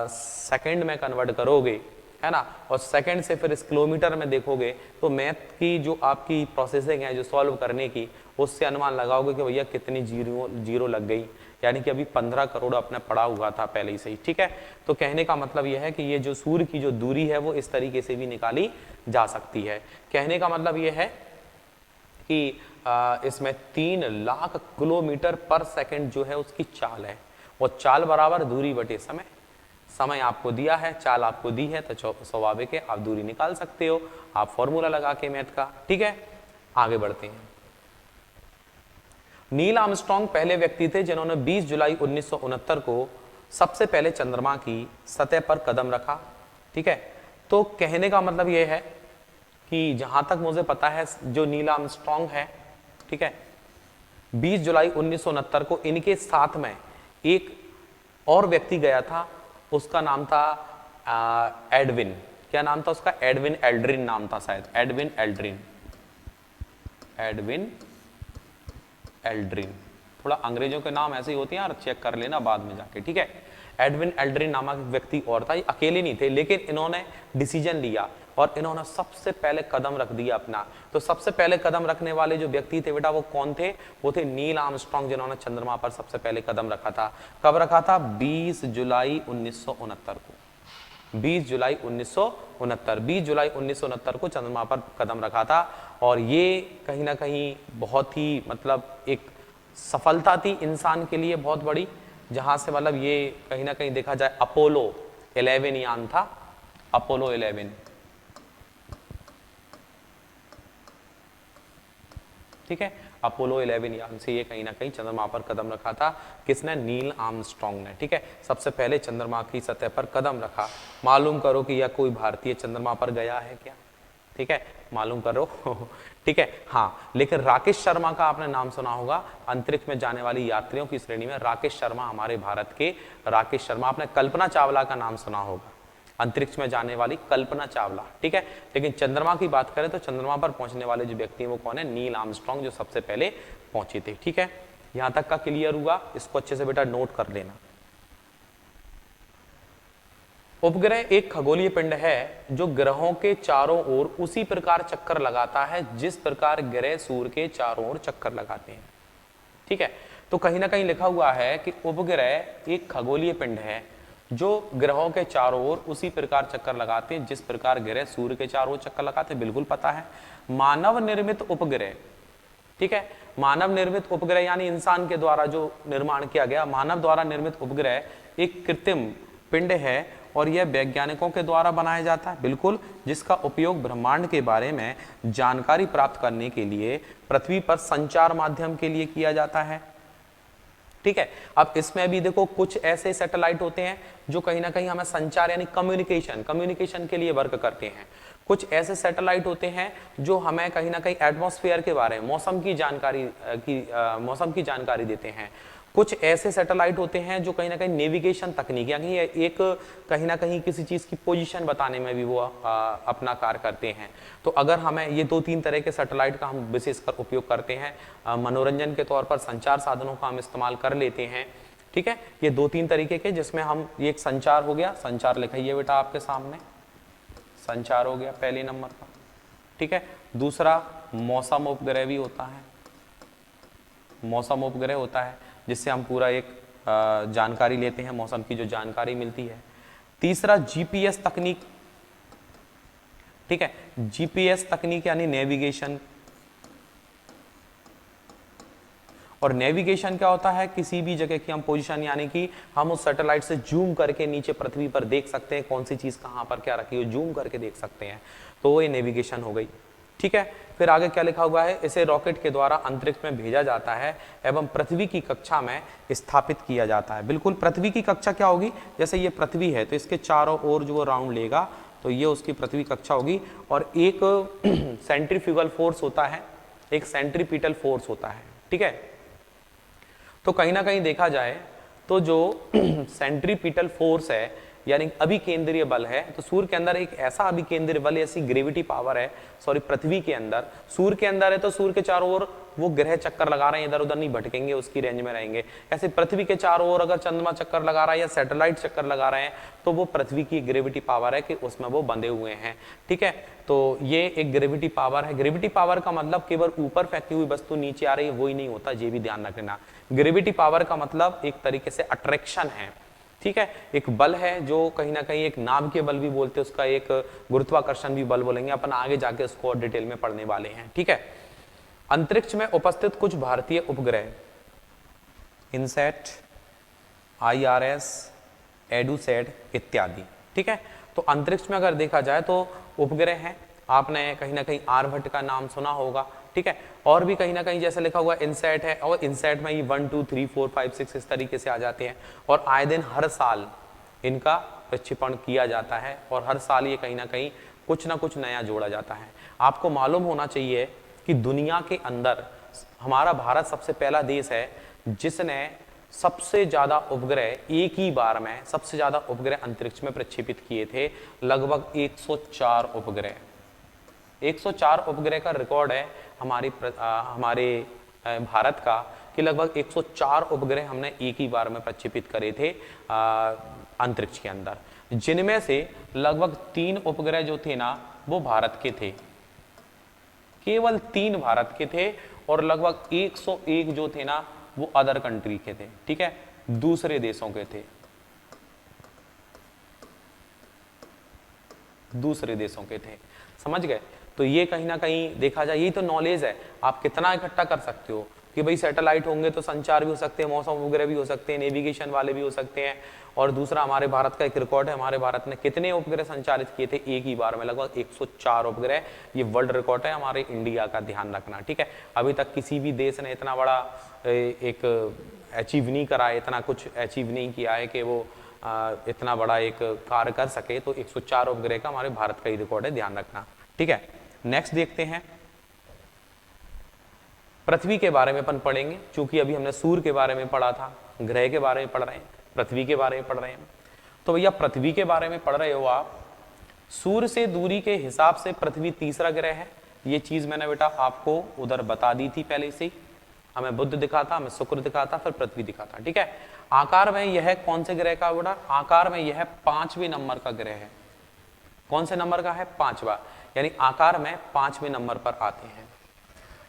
सेकंड में कन्वर्ट करोगे, है ना, और सेकंड से फिर इस किलोमीटर में देखोगे, तो मैथ की जो आपकी प्रोसेसिंग है जो सॉल्व करने की, उससे अनुमान लगाओगे कि भैया कितनी जीरो लग गई, यानी कि अभी 15 करोड़ अपने पड़ा हुआ था पहले ही से ही, ठीक है। तो कहने का मतलब यह है कि ये जो सूर्य की जो दूरी है वो इस तरीके से भी निकाली जा सकती है। कहने का मतलब यह है कि इसमें 3 लाख किलोमीटर पर सेकंड जो है उसकी चाल है, और चाल बराबर दूरी बटे समय। समय आपको दिया है, चाल आपको दी है, तो स्वाभाविक है आप दूरी निकाल सकते हो, आप फॉर्मूला लगा के मैथ का, ठीक है। आगे बढ़ते हैं। नील आर्मस्ट्रांग पहले व्यक्ति थे जिन्होंने 20 जुलाई 1969 को सबसे पहले चंद्रमा की सतह पर कदम रखा, ठीक है। तो कहने का मतलब यह है कि जहां तक मुझे पता है जो नील आर्मस्ट्रांग है, ठीक है, 20 जुलाई 1969 को इनके साथ में एक और व्यक्ति गया था, उसका नाम था एडविन, क्या नाम था उसका? एडविन एल्ड्रिन नाम था शायद, एडविन एल्ड्रिन। थोड़ा अंग्रेजों के नाम ऐसे ही होते हैं यार, चेक कर लेना बाद में जाके, ठीक है। एडविन एल्ड्रिन नामक व्यक्ति और था, ये अकेले नहीं थे, लेकिन इन्होंने डिसीजन लिया और इन्होंने सबसे पहले कदम रख दिया अपना। तो सबसे पहले कदम रखने वाले जो व्यक्ति थे बेटा वो कौन थे? वो थे नील आर्मस्ट्रांग, जिन्होंने चंद्रमा पर सबसे पहले कदम रखा था। कब रखा था? 20 जुलाई 1969 को, 20 जुलाई 1969 को चंद्रमा पर कदम रखा था। और ये कहीं ना कहीं बहुत ही मतलब एक सफलता थी इंसान के लिए बहुत बड़ी, जहां से मतलब ये कहीं ना कहीं देखा जाए अपोलो 11 यान था, अपोलो 11, ठीक है। अपोलो 11 यान से ये कहीं ना कहीं चंद्रमा पर कदम रखा था। किसने? नील आर्मस्ट्रॉन्ग ने। ठीक है, सबसे पहले चंद्रमा की सतह पर कदम रखा। मालूम करो कि यह कोई भारतीय चंद्रमा पर गया है क्या? ठीक है, मालूम करो। ठीक है, हाँ, लेकिन राकेश शर्मा का आपने नाम सुना होगा, अंतरिक्ष में जाने वाली यात्रियों की श्रेणी में राकेश शर्मा, हमारे भारत के राकेश शर्मा। आपने कल्पना चावला का नाम सुना होगा, अंतरिक्ष में जाने वाली कल्पना चावला। ठीक है, लेकिन चंद्रमा की बात करें तो चंद्रमा पर पहुंचने वाले जो व्यक्ति हैं वो कौन है? नील आर्मस्ट्रॉन्ग, जो सबसे पहले पहुंचे थे। ठीक है, यहां तक का क्लियर हुआ? इसको अच्छे से बेटा नोट कर लेना। उपग्रह एक खगोलीय पिंड है जो ग्रहों के चारों ओर उसी प्रकार चक्कर लगाता है जिस प्रकार ग्रह सूर्य के चारों ओर चक्कर लगाते हैं। ठीक है, तो कहीं ना कहीं लिखा हुआ है कि उपग्रह एक खगोलीय पिंड है जो ग्रहों के चारों ओर उसी प्रकार चक्कर लगाते हैं जिस प्रकार ग्रह सूर्य के चारों ओर चक्कर लगाते हैं। बिल्कुल पता है। मानव निर्मित उपग्रह, ठीक है, मानव निर्मित उपग्रह यानी इंसान के द्वारा जो निर्माण किया गया, मानव द्वारा निर्मित उपग्रह एक कृत्रिम पिंड है और यह वैज्ञानिकों के द्वारा बनाया जाता है। बिल्कुल, जिसका उपयोग ब्रह्मांड के बारे में जानकारी प्राप्त करने के लिए पृथ्वी पर संचार माध्यम के लिए किया जाता है। ठीक है, अब इसमें भी देखो कुछ ऐसे सैटेलाइट होते हैं जो कहीं ना कहीं हमें संचार यानी कम्युनिकेशन के लिए वर्क करते हैं। कुछ ऐसे सैटेलाइट होते हैं जो हमें कहीं ना कहीं एटमॉस्फेयर के बारे में, मौसम की जानकारी देते हैं। कुछ ऐसे सैटेलाइट होते हैं जो कहीं ना कहीं नेविगेशन तकनीक यानी एक कहीं ना कहीं किसी चीज की पोजीशन बताने में भी वो अपना कार्य करते हैं। तो अगर हमें ये 2-3 तरह के सैटेलाइट का हम विशेषकर उपयोग करते हैं, मनोरंजन के तौर पर संचार साधनों का हम इस्तेमाल कर लेते हैं। ठीक है, ये 2-3 तरीके के, जिसमें हम, ये एक संचार हो गया, संचार लिखाइए बेटा आपके सामने, संचार हो गया पहले नंबर का। ठीक है, दूसरा मौसम उपग्रह भी होता है, मौसम उपग्रह होता है जिससे हम पूरा एक जानकारी लेते हैं, मौसम की जो जानकारी मिलती है। तीसरा जीपीएस तकनीक। ठीक है, जीपीएस तकनीक यानी नेविगेशन। और नेविगेशन क्या होता है? किसी भी जगह की हम पोजीशन यानी कि हम उस सैटेलाइट से जूम करके नीचे पृथ्वी पर देख सकते हैं कौन सी चीज कहां पर क्या रखी है, जूम करके देख सकते हैं, तो ये नेविगेशन हो गई। ठीक है, फिर आगे क्या लिखा हुआ है? इसे रॉकेट के द्वारा अंतरिक्ष में भेजा जाता है एवं पृथ्वी की कक्षा में स्थापित किया जाता है। बिल्कुल, पृथ्वी की कक्षा क्या होगी? जैसे ये पृथ्वी है तो इसके चारों ओर जो राउंड लेगा तो ये उसकी पृथ्वी कक्षा होगी। और एक सेंट्रीफ्यूगल फोर्स होता है, एक सेंट्रीपिटल फोर्स होता है। ठीक है, तो कहीं ना कहीं देखा जाए तो जो सेंट्रीपिटल फोर्स है यानी अभिकेंद्रीय बल है, तो सूर्य के अंदर एक ऐसा अभिकेंद्रीय बल, ऐसी ग्रेविटी पावर है, सॉरी पृथ्वी के अंदर, सूर्य के अंदर है तो सूर्य के चारों ओर वो ग्रह चक्कर लगा रहे हैं, इधर उधर नहीं भटकेंगे, उसकी रेंज में रहेंगे। ऐसे पृथ्वी के चारों ओर अगर चंद्रमा चक्कर लगा रहा है या सैटेलाइट चक्कर लगा रहे हैं तो वो पृथ्वी की ग्रेविटी पावर है कि उसमें वो बंधे हुए हैं। ठीक है, तो ये एक ग्रेविटी पावर है। ग्रेविटी पावर का मतलब केवल ऊपर फेंकी हुई वस्तु नीचे आ रही है वो ही नहीं होता, ये भी ध्यान रखना। ग्रेविटी पावर का मतलब एक तरीके से अट्रैक्शन है। ठीक है, एक बल है जो कहीं ना कहीं, एक नाभ के बल भी बोलते हैं उसका, एक गुरुत्वाकर्षण भी बल बोलेंगे, अपन आगे जाके उसको डिटेल में पढ़ने वाले हैं। ठीक है, अंतरिक्ष में उपस्थित कुछ भारतीय उपग्रह, इनसैट, IRS, एडुसैट इत्यादि। ठीक है, तो अंतरिक्ष में अगर देखा जाए तो उपग्रह हैं, आपने कहीं ना कहीं आर्यभट्ट का नाम सुना होगा। ठीक है, और भी कहीं ना कहीं जैसे लिखा हुआ इनसैट है, और इनसैट में ये 1 2 3 4 5 6 इस तरीके से आ जाते हैं। और आए दिन हर साल इनका प्रक्षेपण किया जाता है और हर साल ये कहीं ना कहीं कुछ ना कुछ नया जोड़ा जाता है। आपको मालूम होना चाहिए कि दुनिया के अंदर हमारा भारत सबसे पहला देश है जिसने सबसे ज्यादा उपग्रह एक ही बार में, सबसे ज्यादा उपग्रह अंतरिक्ष में प्रक्षेपित किए थे, लगभग 104 उपग्रह। 104 उपग्रह का रिकॉर्ड है हमारे भारत का कि लगभग 104 उपग्रह हमने एक ही बार में प्रक्षेपित करे थे अंतरिक्ष के अंदर, जिनमें से लगभग 3 उपग्रह जो थे ना वो भारत के थे, केवल 3 भारत के थे, और लगभग 101 जो थे ना वो अदर कंट्री के थे। ठीक है, दूसरे देशों के थे, दूसरे देशों के थे, समझ गए? तो ये कहीं ना कहीं देखा जाए, यही तो नॉलेज है, आप कितना इकट्ठा कर सकते हो। कि भाई सैटेलाइट होंगे तो संचार भी हो सकते हैं, मौसम वगैरह भी हो सकते हैं, नेविगेशन वाले भी हो सकते हैं। और दूसरा हमारे भारत का एक रिकॉर्ड है, हमारे भारत ने कितने उपग्रह संचालित किए थे एक ही बार में, लगभग 104 उपग्रह। ये वर्ल्ड रिकॉर्ड है हमारे इंडिया का, ध्यान रखना, ठीक है। अभी तक किसी भी देश ने इतना बड़ा एक अचीव नहीं करा है, इतना कुछ अचीव नहीं किया है कि वो इतना बड़ा एक कार्य कर सके। तो 104 उपग्रह का हमारे भारत का ही रिकॉर्ड है, ध्यान रखना, ठीक है। नेक्स्ट देखते हैं, पृथ्वी के बारे में अपन पढ़ेंगे, क्योंकि अभी हमने सूर्य के बारे में पढ़ा था, ग्रह के बारे में पढ़ रहे हैं, पृथ्वी के बारे में पढ़ रहे हैं। तो भैया पृथ्वी के बारे में पढ़ रहे हो आप, सूर्य से दूरी के हिसाब से पृथ्वी तीसरा ग्रह है। ये चीज मैंने बेटा आपको उधर बता दी थी पहले से ही। हमें बुध दिखा था, हमें शुक्र दिखा था, फिर पृथ्वी दिखा था, ठीक है। आकार में यह कौन से ग्रह का बेटा? आकार में यह 5वें नंबर का ग्रह है। कौन से नंबर का है? 5वां, यानी आकार में 5वें नंबर पर आते हैं।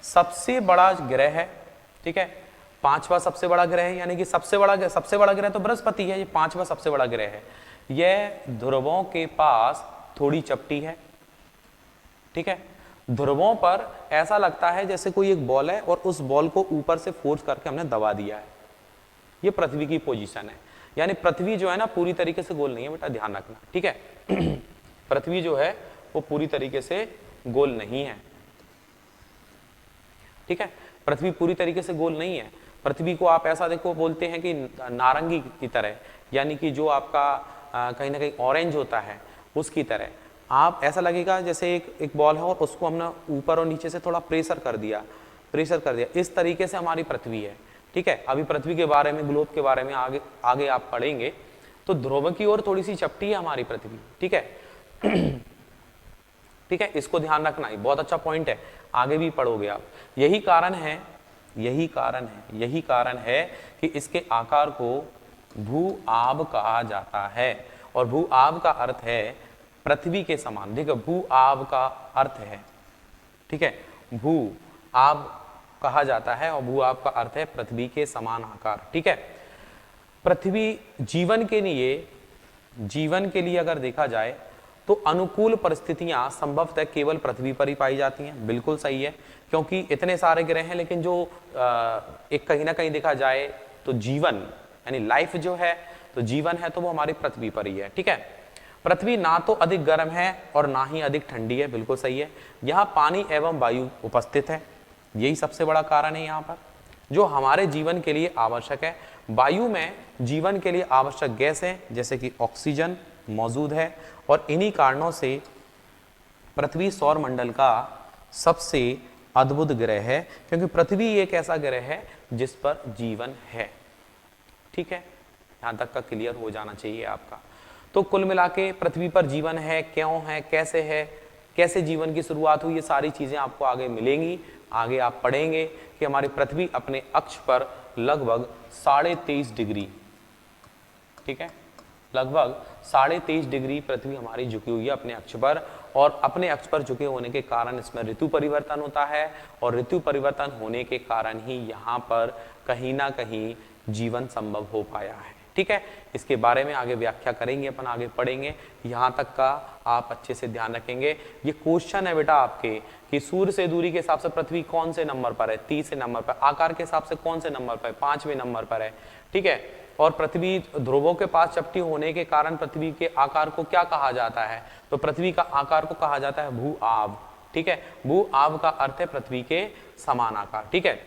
सबसे बड़ा ग्रह है, ठीक है, 5वां सबसे बड़ा ग्रह है, यानी कि सबसे बड़ा ग्रह तो बृहस्पति है, ये 5वां सबसे बड़ा ग्रह है। यह ध्रुवों के पास थोड़ी चपटी है, ठीक है। ध्रुवों पर ऐसा लगता है जैसे कोई एक बॉल है और उस बॉल को ऊपर से फोर्स करके हमने दबा दिया है। ये पृथ्वी की पोजीशन है, यानी पृथ्वी जो है ना पूरी तरीके से गोल नहीं है बेटा, ध्यान रखना, ठीक है। पृथ्वी जो है वो पूरी तरीके से गोल नहीं है, ठीक है। पृथ्वी पूरी तरीके से गोल नहीं है। पृथ्वी को आप ऐसा देखो, बोलते हैं कि नारंगी की तरह, यानी कि जो आपका कहीं ना कहीं ऑरेंज होता है उसकी तरह। आप ऐसा लगेगा जैसे एक बॉल है और उसको हमने ऊपर और नीचे से थोड़ा प्रेशर कर दिया, इस तरीके से हमारी पृथ्वी है, ठीक है। अभी पृथ्वी के बारे में, ग्लोब के बारे में आगे आप पढ़ेंगे। तो ध्रुव की ओर थोड़ी सी चपटी है हमारी पृथ्वी, ठीक है। ठीक है, इसको ध्यान रखना, ये बहुत अच्छा पॉइंट है, आगे भी पढ़ोगे आप। यही कारण है कि इसके आकार को भू आब कहा जाता है। और भू आब का अर्थ है पृथ्वी के समान। देखो, भू आब का अर्थ है, ठीक है, भू आब कहा जाता है और भू आब का अर्थ है पृथ्वी के समान आकार, ठीक है। पृथ्वी जीवन के लिए अगर देखा जाए तो अनुकूल परिस्थितियां संभवतः केवल पृथ्वी पर ही पाई जाती हैं। बिल्कुल सही है, क्योंकि इतने सारे ग्रह हैं, लेकिन जो एक कहीं ना कहीं देखा जाए तो जीवन यानी लाइफ जो है, तो जीवन है तो वो हमारी पृथ्वी पर ही है, ठीक है। पृथ्वी ना तो अधिक गर्म है और ना ही अधिक ठंडी है, बिल्कुल सही है। यहाँ पानी एवं वायु उपस्थित है, यही सबसे बड़ा कारण है यहाँ पर, जो हमारे जीवन के लिए आवश्यक है। वायु में जीवन के लिए आवश्यक गैस है, जैसे कि ऑक्सीजन मौजूद है, और इन्हीं कारणों से पृथ्वी सौर मंडल का सबसे अद्भुत ग्रह है, क्योंकि पृथ्वी एक ऐसा ग्रह है जिस पर जीवन है, ठीक है। यहां तक का क्लियर हो जाना चाहिए आपका। तो कुल मिला के पृथ्वी पर जीवन है, क्यों है, कैसे जीवन की शुरुआत हुई, ये सारी चीजें आपको आगे मिलेंगी। आगे आप पढ़ेंगे कि हमारी पृथ्वी अपने अक्ष पर लगभग 23.5 डिग्री, ठीक है, लगभग 23.5 डिग्री पृथ्वी हमारी झुकी हुई है अपने अक्ष पर। और अपने अक्ष पर झुके होने के कारण इसमें ऋतु परिवर्तन होता है, और ऋतु परिवर्तन होने के कारण ही यहाँ पर कहीं ना कहीं जीवन संभव हो पाया है, ठीक है। इसके बारे में आगे व्याख्या करेंगे, अपन आगे पढ़ेंगे। यहाँ तक का आप अच्छे से ध्यान रखेंगे। ये क्वेश्चन है बेटा आपके कि सूर्य से दूरी के हिसाब से पृथ्वी कौन से नंबर पर है? 30 नंबर पर। आकार के हिसाब से कौन से नंबर पर है? 5वें नंबर पर है, ठीक है। और पृथ्वी ध्रुवों के पास चपटी होने के कारण पृथ्वी के आकार को क्या कहा जाता है? तो पृथ्वी का आकार को कहा जाता है भू आब, ठीक है। भू आब का अर्थ है पृथ्वी के समान आकार, ठीक है।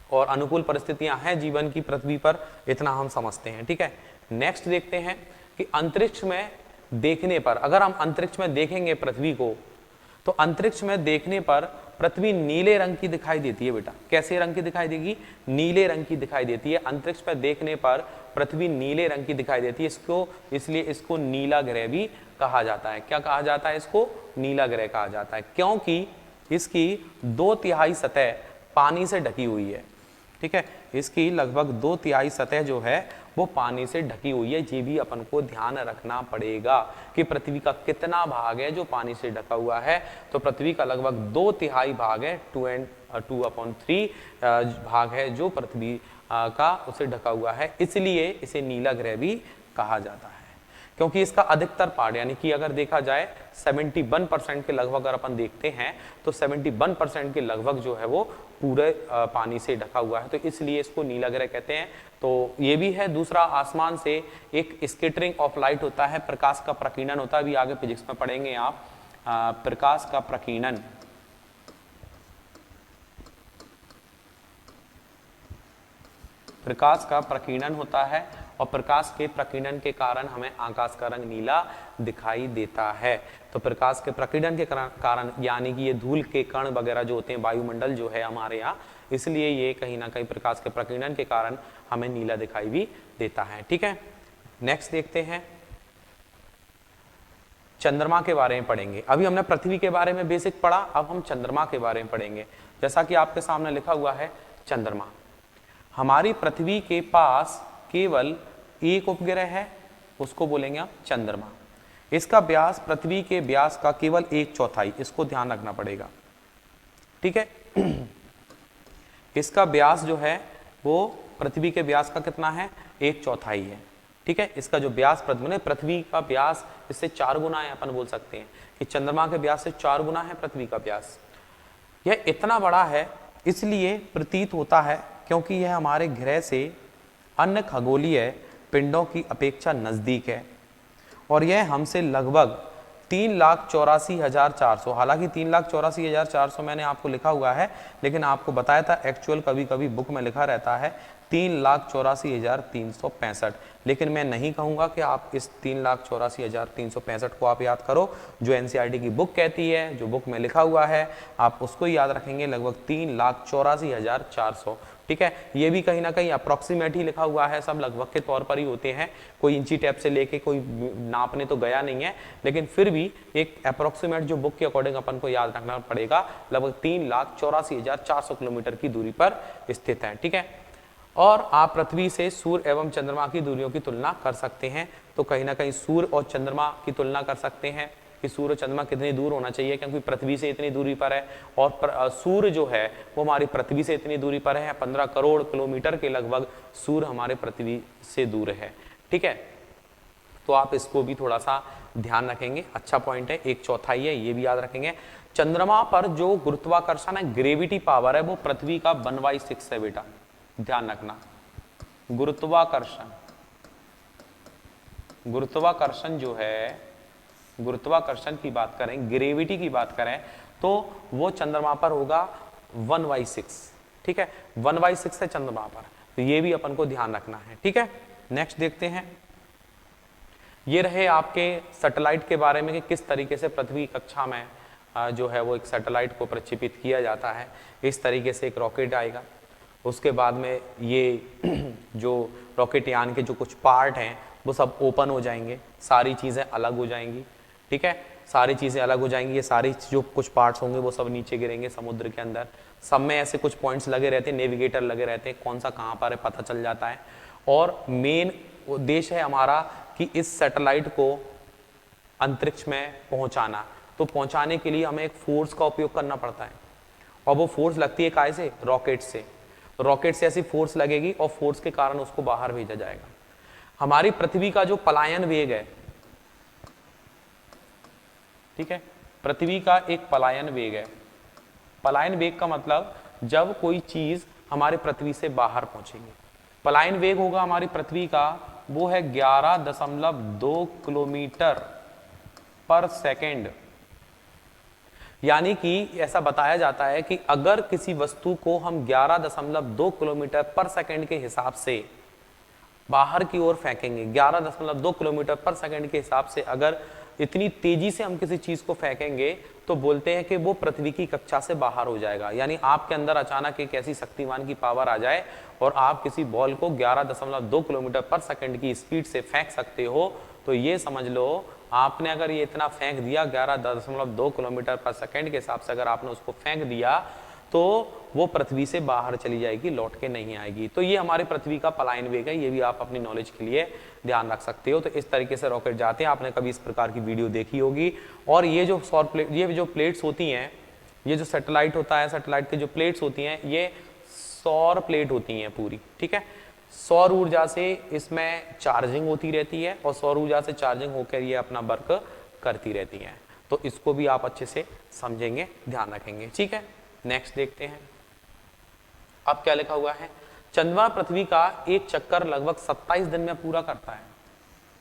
और अनुकूल परिस्थितियां हैं जीवन की पृथ्वी पर, इतना हम समझते हैं, ठीक है। नेक्स्ट देखते हैं कि अंतरिक्ष में देखने पर, अगर हम अंतरिक्ष में देखेंगे पृथ्वी को, तो अंतरिक्ष में देखने पर पृथ्वी नीले रंग की दिखाई देती है बेटा। कैसे रंग की दिखाई देगी? नीले रंग की दिखाई देती है। अंतरिक्ष पर देखने पर पृथ्वी नीले रंग की दिखाई देती है। इसलिए इसको नीला ग्रह भी कहा जाता है। क्या कहा जाता है? इसको नीला ग्रह कहा जाता है, क्योंकि इसकी 2/3 सतह पानी से ढकी हुई है, ठीक है। इसकी लगभग 2/3 सतह जो है वो पानी से ढकी हुई है। ये भी अपन को ध्यान रखना पड़ेगा कि पृथ्वी का कितना भाग है जो पानी से ढका हुआ है। तो पृथ्वी का लगभग 2/3 भाग है, 2/3 भाग है जो पृथ्वी का उसे ढका हुआ है, इसलिए इसे नीला ग्रह भी कहा जाता है। क्योंकि इसका अधिकतर पार्ट यानी कि अगर देखा जाए 71% के लगभग अगर अपन देखते हैं तो 71% के लगभग जो है वो पूरे पानी से ढका हुआ है, तो इसलिए इसको नीला ग्रह कहते हैं। तो ये भी है। दूसरा, आसमान से एक स्कैटरिंग ऑफ लाइट होता है, प्रकाश का प्रकीर्णन होता है, अभी आगे फिजिक्स में पढ़ेंगे आप। प्रकाश का प्रकीर्णन, प्रकाश का प्रकीर्णन होता है और प्रकाश के प्रकीर्णन के कारण हमें आकाश का रंग नीला दिखाई देता है। तो प्रकाश के प्रकीर्णन के कारण यानी कि ये धूल के कण वगैरह जो होते हैं, वायुमंडल जो है हमारे यहाँ, इसलिए ये कहीं ना कहीं प्रकाश के प्रकीर्णन के कारण हमें नीला दिखाई भी देता है। ठीक है, नेक्स्ट देखते हैं, चंद्रमा के बारे में पढ़ेंगे। अभी हमने पृथ्वी के बारे में बेसिक पढ़ा, अब हम चंद्रमा के बारे में पढ़ेंगे। जैसा कि आपके सामने लिखा हुआ है चंद्रमा, हमारी पृथ्वी के पास केवल एक उपग्रह है, उसको बोलेंगे आप चंद्रमा। इसका व्यास पृथ्वी के व्यास का केवल 1/4, इसको ध्यान रखना पड़ेगा। ठीक है, इसका व्यास जो है वो पृथ्वी के व्यास का कितना है, 1/4 है। ठीक है, इसका जो व्यास पृथ्वी का व्यास इससे 4 गुना है, अपन बोल सकते हैं कि चंद्रमा के व्यास से 4 गुना है पृथ्वी का व्यास। यह इतना बड़ा है इसलिए प्रतीत होता है क्योंकि यह हमारे ग्रह से अन्य खगोलीय पिंडों की अपेक्षा नजदीक है और यह हमसे लगभग 3,84,400, हालांकि 3,84,400 मैंने आपको लिखा हुआ है, लेकिन आपको बताया था एक्चुअल कभी कभी बुक में लिखा रहता है 3,84,365, लेकिन मैं नहीं कहूंगा कि आप इस 3,84,365 को आप याद करो। जो एनसीईआरटी की बुक कहती है, जो बुक में लिखा हुआ है, आप उसको याद रखेंगे, लगभग 3,84,400। ठीक है, ये भी कहीं ना कहीं अप्रोक्सीमेट ही लिखा हुआ है, सब लगभग के तौर पर ही होते हैं, कोई इंची टेप से लेके कोई नापने तो गया नहीं है, लेकिन फिर भी एक अप्रोक्सीमेट जो बुक के अकॉर्डिंग अपन को याद रखना पड़ेगा, लगभग 3,84,400 किलोमीटर की दूरी पर स्थित है। ठीक है, और आप पृथ्वी से सूर्य एवं चंद्रमा की दूरियों की तुलना कर सकते हैं। तो कहीं ना कहीं सूर्य और चंद्रमा की तुलना कर सकते हैं कि सूर्य और चंद्रमा कितनी दूर होना चाहिए, क्योंकि पृथ्वी से इतनी दूरी पर है और सूर्य जो है वो हमारी पृथ्वी से इतनी दूरी पर है, 15 करोड़ किलोमीटर के लगभग सूर्य हमारे पृथ्वी से दूर है। ठीक है, तो आप इसको भी थोड़ा सा ध्यान रखेंगे, अच्छा पॉइंट है, 1/4 है, ये भी याद रखेंगे। चंद्रमा पर जो गुरुत्वाकर्षण है, ग्रेविटी पावर है, वो पृथ्वी का 1/6 है बेटा, ध्यान रखना। गुरुत्वाकर्षण जो है, गुरुत्वाकर्षण की बात करें, ग्रेविटी की बात करें, तो वो चंद्रमा पर होगा 1/6। ठीक है, 1/6 है चंद्रमा पर, तो ये भी अपन को ध्यान रखना है। ठीक है, नेक्स्ट देखते हैं, ये रहे आपके सैटेलाइट के बारे में कि किस तरीके से पृथ्वी कक्षा में जो है वो एक सैटेलाइट को प्रक्षेपित किया जाता है। इस तरीके से एक रॉकेट आएगा, उसके बाद में ये जो रॉकेट यान के जो कुछ पार्ट हैं वो सब ओपन हो जाएंगे, सारी चीज़ें अलग हो जाएंगी। ठीक है, सारी चीज़ें अलग हो जाएंगी, ये सारी जो कुछ पार्ट्स होंगे वो सब नीचे गिरेंगे समुद्र के अंदर। सब में ऐसे कुछ पॉइंट्स लगे रहते हैं, नेविगेटर लगे रहते हैं, कौन सा कहाँ पर है पता चल जाता है। और मेन उद्देश्य है हमारा कि इस सैटेलाइट को अंतरिक्ष में पहुँचाना। तो पहुँचाने के लिए हमें एक फोर्स का उपयोग करना पड़ता है, और वो फोर्स लगती है काहे से, रॉकेट से। रॉकेट से ऐसी फोर्स लगेगी और फोर्स के कारण उसको बाहर भेजा जाएगा। हमारी पृथ्वी का जो पलायन वेग है, ठीक है, पृथ्वी का एक पलायन वेग है। पलायन वेग का मतलब जब कोई चीज हमारे पृथ्वी से बाहर पहुंचेगी, पलायन वेग होगा हमारी पृथ्वी का, वो है 11.2 किलोमीटर पर सेकेंड। यानी कि ऐसा बताया जाता है कि अगर किसी वस्तु को हम 11.2 किलोमीटर पर सेकेंड के हिसाब से बाहर की ओर फेंकेंगे, 11.2 किलोमीटर पर सेकेंड के हिसाब से अगर इतनी तेजी से हम किसी चीज को फेंकेंगे तो बोलते हैं कि वो पृथ्वी की कक्षा से बाहर हो जाएगा। यानी आपके अंदर अचानक एक ऐसी शक्तिमान की पावर आ जाए और आप किसी बॉल को 11.2 किलोमीटर पर सेकेंड की स्पीड से फेंक सकते हो, तो ये समझ लो आपने अगर ये इतना फेंक दिया 11.2 किलोमीटर पर सेकेंड के हिसाब से अगर आपने उसको फेंक दिया तो वो पृथ्वी से बाहर चली जाएगी, लौट के नहीं आएगी। तो ये हमारे पृथ्वी का पलायन वेग है, ये भी आप अपनी नॉलेज के लिए ध्यान रख सकते हो। तो इस तरीके से रॉकेट जाते हैं, आपने कभी इस प्रकार की वीडियो देखी होगी। और ये जो सौर प्लेट, ये जो प्लेट्स होती हैं, ये जो सैटेलाइट होता है, सैटेलाइट की जो प्लेट्स होती हैं ये सौर प्लेट होती हैं पूरी। ठीक है, सौर ऊर्जा से इसमें चार्जिंग होती रहती है और सौर ऊर्जा से चार्जिंग होकर ये अपना वर्क करती रहती है। तो इसको भी आप अच्छे से समझेंगे, ध्यान रखेंगे, ठीक है। नेक्स्ट देखते हैं, अब क्या लिखा हुआ है। चंद्रमा पृथ्वी का एक चक्कर लगभग 27 दिन में पूरा करता है,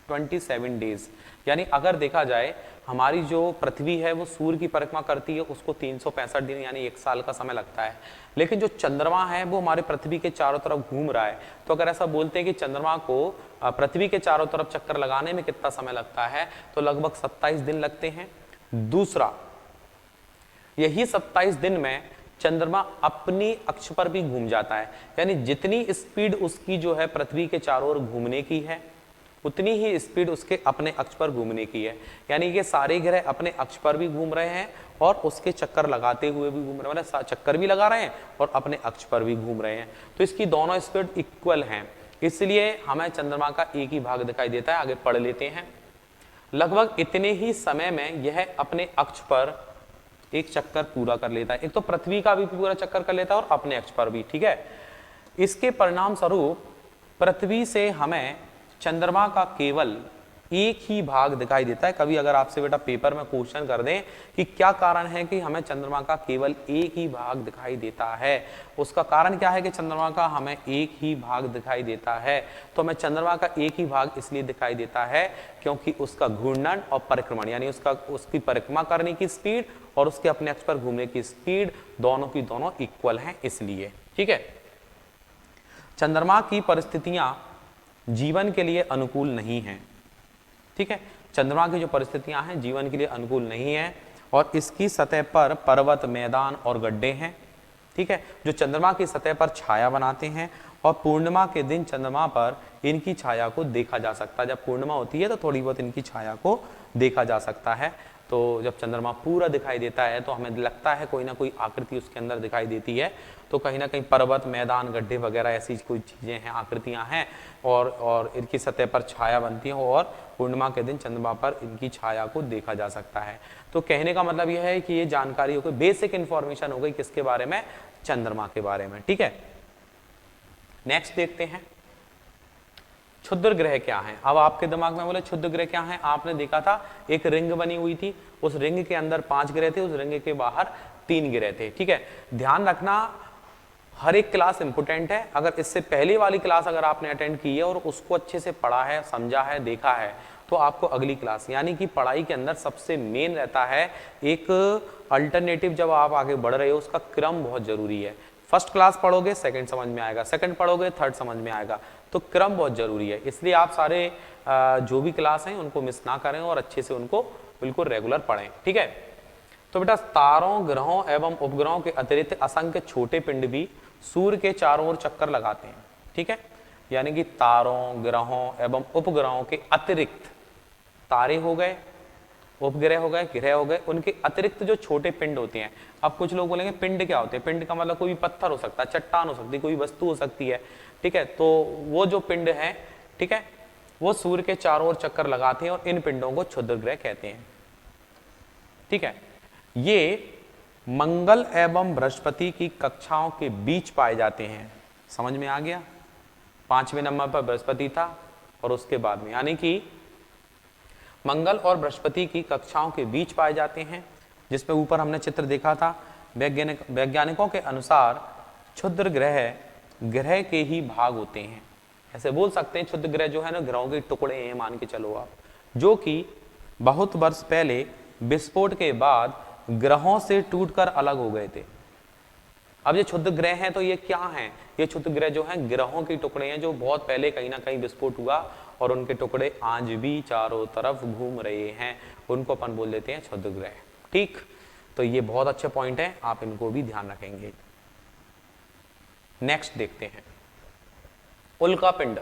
27 डेज। यानी अगर देखा जाए हमारी जो पृथ्वी है वो सूर्य की परिक्रमा करती है, उसको 365 दिन यानी 1 साल का समय लगता है। लेकिन जो चंद्रमा है वो हमारे पृथ्वी के चारों तरफ घूम रहा है। तो अगर ऐसा बोलते हैं कि चंद्रमा को पृथ्वी के चारों तरफ चक्कर लगाने में कितना समय लगता है, तो लगभग 27 दिन लगते हैं। दूसरा, यही 27 दिन में चंद्रमा अपनी अक्ष पर भी घूम जाता है, यानी जितनी स्पीड उसकी जो है पृथ्वी के चारों ओर घूमने की है उतनी ही स्पीड उसके अपने अक्ष पर घूमने की है। यानी ये सारे ग्रह अपने अक्ष पर भी घूम रहे हैं और उसके चक्कर लगाते हुए भी घूम रहे हैं, मतलब चक्कर भी लगा रहे हैं और अपने अक्ष पर भी घूम रहे हैं। तो इसकी दोनों स्पीड इक्वल हैं, इसलिए हमें चंद्रमा का एक ही भाग दिखाई देता है। आगे पढ़ लेते हैं। लगभग इतने ही समय में यह अपने अक्ष पर एक चक्कर पूरा कर लेता है। एक तो पृथ्वी का भी पूरा चक्कर कर लेता है और अपने अक्ष पर भी, ठीक है। इसके परिणाम स्वरूप पृथ्वी से हमें चंद्रमा का केवल एक ही भाग दिखाई देता है। कभी अगर आपसे बेटा पेपर में क्वेश्चन कर दें कि क्या कारण है कि हमें चंद्रमा का केवल एक ही भाग दिखाई देता है, उसका कारण क्या है कि चंद्रमा का हमें एक ही भाग दिखाई देता है, तो हमें चंद्रमा का एक ही भाग इसलिए दिखाई देता है क्योंकि उसका घूर्णन और परिक्रमण यानी उसकी परिक्रमा करने की स्पीड और उसके अपने अक्ष पर घूमने की स्पीड दोनों की दोनों इक्वल हैं, इसलिए, ठीक है। चंद्रमा की परिस्थितियां जीवन के लिए अनुकूल नहीं हैं, ठीक है। चंद्रमा की जो परिस्थितियां हैं जीवन के लिए अनुकूल नहीं है और इसकी सतह पर पर्वत, मैदान और गड्ढे हैं, ठीक है, जो चंद्रमा की सतह पर छाया बनाते हैं और पूर्णिमा के दिन चंद्रमा पर इनकी छाया को देखा जा सकता है। जब पूर्णिमा होती है तो थोड़ी बहुत इनकी छाया को देखा जा सकता है। तो जब चंद्रमा पूरा दिखाई देता है तो हमें लगता है कोई ना कोई आकृति उसके अंदर दिखाई देती है। तो कहीं ना कहीं पर्वत, मैदान, गड्ढे वगैरह ऐसी कोई चीजें हैं, आकृतियां हैं और इनकी सतह पर छाया बनती है और पूर्णिमा के दिन चंद्रमा पर इनकी छाया को देखा जा सकता है। तो कहने का मतलब यह है कि ये जानकारी हो गई, बेसिक इंफॉर्मेशन हो गई किसके बारे में, चंद्रमा के बारे में, ठीक है। नेक्स्ट देखते हैं क्षुद्र ग्रह क्या हैं। अब आपके दिमाग में बोले क्षुद्र ग्रह क्या हैं। आपने देखा था एक रिंग बनी हुई थी, उस रिंग के अंदर 5 ग्रह थे, उस रिंग के बाहर 3 ग्रह थे, ठीक है। ध्यान रखना हर एक क्लास इंपोर्टेंट है। अगर इससे पहले वाली क्लास अगर आपने अटेंड की है और उसको अच्छे से पढ़ा है, समझा है, देखा है, तो आपको अगली क्लास यानी कि पढ़ाई के अंदर सबसे मेन रहता है एक अल्टरनेटिव। जब आप आगे बढ़ रहे हो उसका क्रम बहुत जरूरी है। फर्स्ट क्लास पढ़ोगे सेकंड समझ में आएगा, सेकंड पढ़ोगे थर्ड समझ में आएगा, तो क्रम बहुत जरूरी है। इसलिए आप सारे जो भी क्लास हैं उनको मिस ना करें और अच्छे से उनको बिल्कुल रेगुलर पढ़ें, ठीक है। तो बेटा तारों, ग्रहों एवं उपग्रहों के अतिरिक्त असंख्य छोटे पिंड भी सूर्य के चारों ओर चक्कर लगाते हैं, ठीक है। यानी कि तारों, ग्रहों एवं उपग्रहों के अतिरिक्त, तारे हो गए, उपग्रह हो गए, ग्रह हो गए, उनके अतिरिक्त जो छोटे पिंड होते हैं। अब कुछ लोग बोलेंगे पिंड क्या होते हैं। पिंड का मतलब कोई पत्थर हो सकता है, चट्टान हो सकती है, कोई वस्तु हो सकती है, ठीक है। तो वो जो पिंड है, ठीक है, वो सूर्य के चारों ओर चक्कर लगाते हैं और इन पिंडों को क्षुद्र ग्रह कहते हैं, ठीक है। ये मंगल एवं बृहस्पति की कक्षाओं के बीच पाए जाते हैं। समझ में आ गया। 5वें नंबर पर बृहस्पति था और उसके बाद में, यानी कि मंगल और बृहस्पति की कक्षाओं के बीच पाए जाते हैं, जिसमें ऊपर हमने चित्र देखा था। वैज्ञानिकों के अनुसार क्षुद्र ग्रह के ही भाग होते हैं। ऐसे बोल सकते हैं क्षुद्र ग्रह जो है ना, ग्रहों के टुकड़े हैं मान के चलो आप, जो कि बहुत वर्ष पहले विस्फोट के बाद ग्रहों से टूटकर अलग हो गए थे। अब ये क्षुद्र ग्रह हैं तो ये क्या हैं? ये क्षुद्र ग्रह जो हैं ग्रहों के टुकड़े हैं जो बहुत पहले कहीं ना कहीं विस्फोट हुआ और उनके टुकड़े आज भी चारों तरफ घूम रहे हैं, उनको अपन बोल देते हैं क्षुद्र ग्रह, ठीक। तो ये बहुत अच्छे पॉइंट है, आप इनको भी ध्यान रखेंगे। नेक्स्ट देखते हैं उल्का पिंड।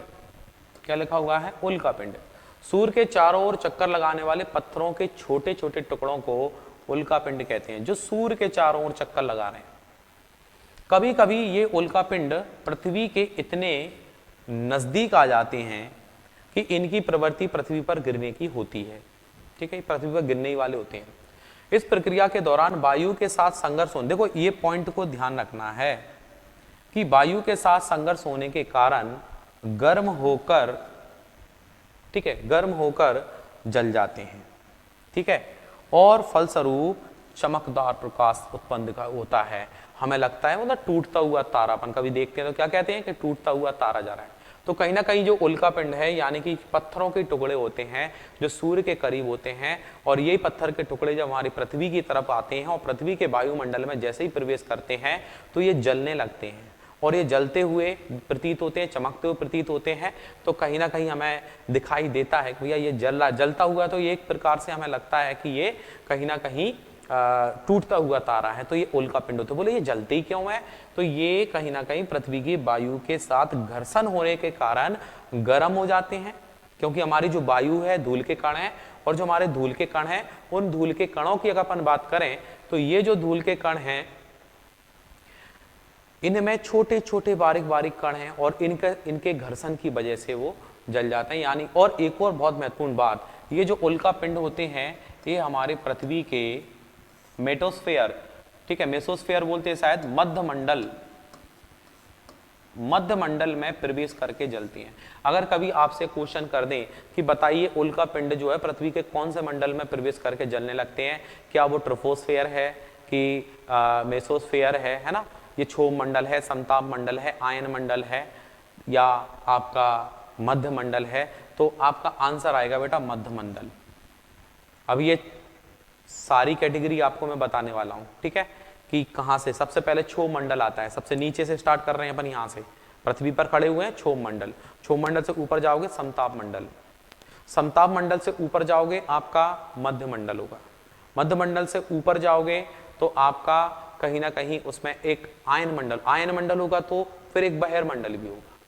क्या लिखा हुआ है? उल्का पिंड। सूर्य के चारों ओर चक्कर लगाने वाले पत्थरों के छोटे छोटे टुकड़ों को उल्का पिंड कहते हैं, जो सूर्य के चारों ओर चक्कर लगा रहे हैं। कभी कभी ये उल्का पिंड पृथ्वी के इतने नजदीक आ जाते हैं कि इनकी प्रवृत्ति पृथ्वी पर गिरने की होती है, ठीक है, पृथ्वी पर गिरने वाले होते हैं। इस प्रक्रिया के दौरान वायु के साथ संघर्ष होने, देखो ये पॉइंट को ध्यान रखना है कि वायु के साथ संघर्ष होने के कारण गर्म होकर, ठीक है, गर्म होकर जल जाते हैं, ठीक है, और फलस्वरूप चमकदार प्रकाश उत्पन्न होता है। हमें लगता है मतलब टूटता हुआ तारा, अपन कभी देखते हैं तो क्या कहते हैं कि टूटता हुआ तारा जा रहा है। तो कहीं ना कहीं जो उल्का पिंड है यानी कि पत्थरों के टुकड़े होते हैं जो सूर्य के करीब होते हैं, और यही पत्थर के टुकड़े जब हमारी पृथ्वी की तरफ आते हैं और पृथ्वी के वायुमंडल में जैसे ही प्रवेश करते हैं तो ये जलने लगते हैं, और ये जलते हुए प्रतीत होते हैं, चमकते हुए प्रतीत होते हैं। तो कहीं ना कहीं हमें दिखाई देता है कि भैया ये जलता हुआ, तो ये एक प्रकार से हमें लगता है कि ये कहीं ना कहीं टूटता हुआ तारा है, तो ये उल्का पिंड होते। बोले ये जलते ही क्यों है? तो ये कहीं ना कहीं पृथ्वी की वायु के साथ घर्षण होने के कारण गर्म हो जाते हैं, क्योंकि हमारी जो वायु है धूल के कण है, और जो हमारे धूल के कण हैं उन धूल के कणों की अगर अपन बात करें तो ये जो धूल के कण हैं इनमें छोटे छोटे बारीक बारीक कण हैं, और इनके घर्षण की वजह से वो जल जाते हैं। यानी और एक और बहुत महत्वपूर्ण बात, ये जो उल्का पिंड होते हैं ये हमारे पृथ्वी के मेटोस्फेयर, ठीक है, मेसोस्फेयर बोलते हैं शायद, मध्य मंडल में प्रवेश करके जलती हैं। अगर कभी आपसे क्वेश्चन कर दें कि बताइए उल्का पिंड जो है पृथ्वी के कौन से मंडल में प्रवेश करके जलने लगते हैं, क्या वो ट्रोपोस्फेयर है कि मेसोस्फेयर है ना, ये क्षोभ मंडल है, समताप मंडल है, आयन मंडल है, या आपका मध्य मंडल है? तो आपका आंसर आएगा बेटा मध्य मंडल। अब ये सारी कैटेगरी आपको मैं बताने वाला हूं, ठीक है, कि कहां से। सबसे पहले क्षोभ मंडल आता है, सबसे नीचे से स्टार्ट कर रहे हैं अपन, यहां से पृथ्वी पर खड़े हुए हैं, क्षोभ मंडल। क्षोभ मंडल से ऊपर जाओगे समताप मंडल, समताप मंडल से ऊपर जाओगे आपका मध्य मंडल होगा, मध्य मंडल से ऊपर जाओगे तो आपका कहीं ना कहीं उसमें एक आयन मंडल होगा, तो फिर एक बहिर्मंडल भी होगा,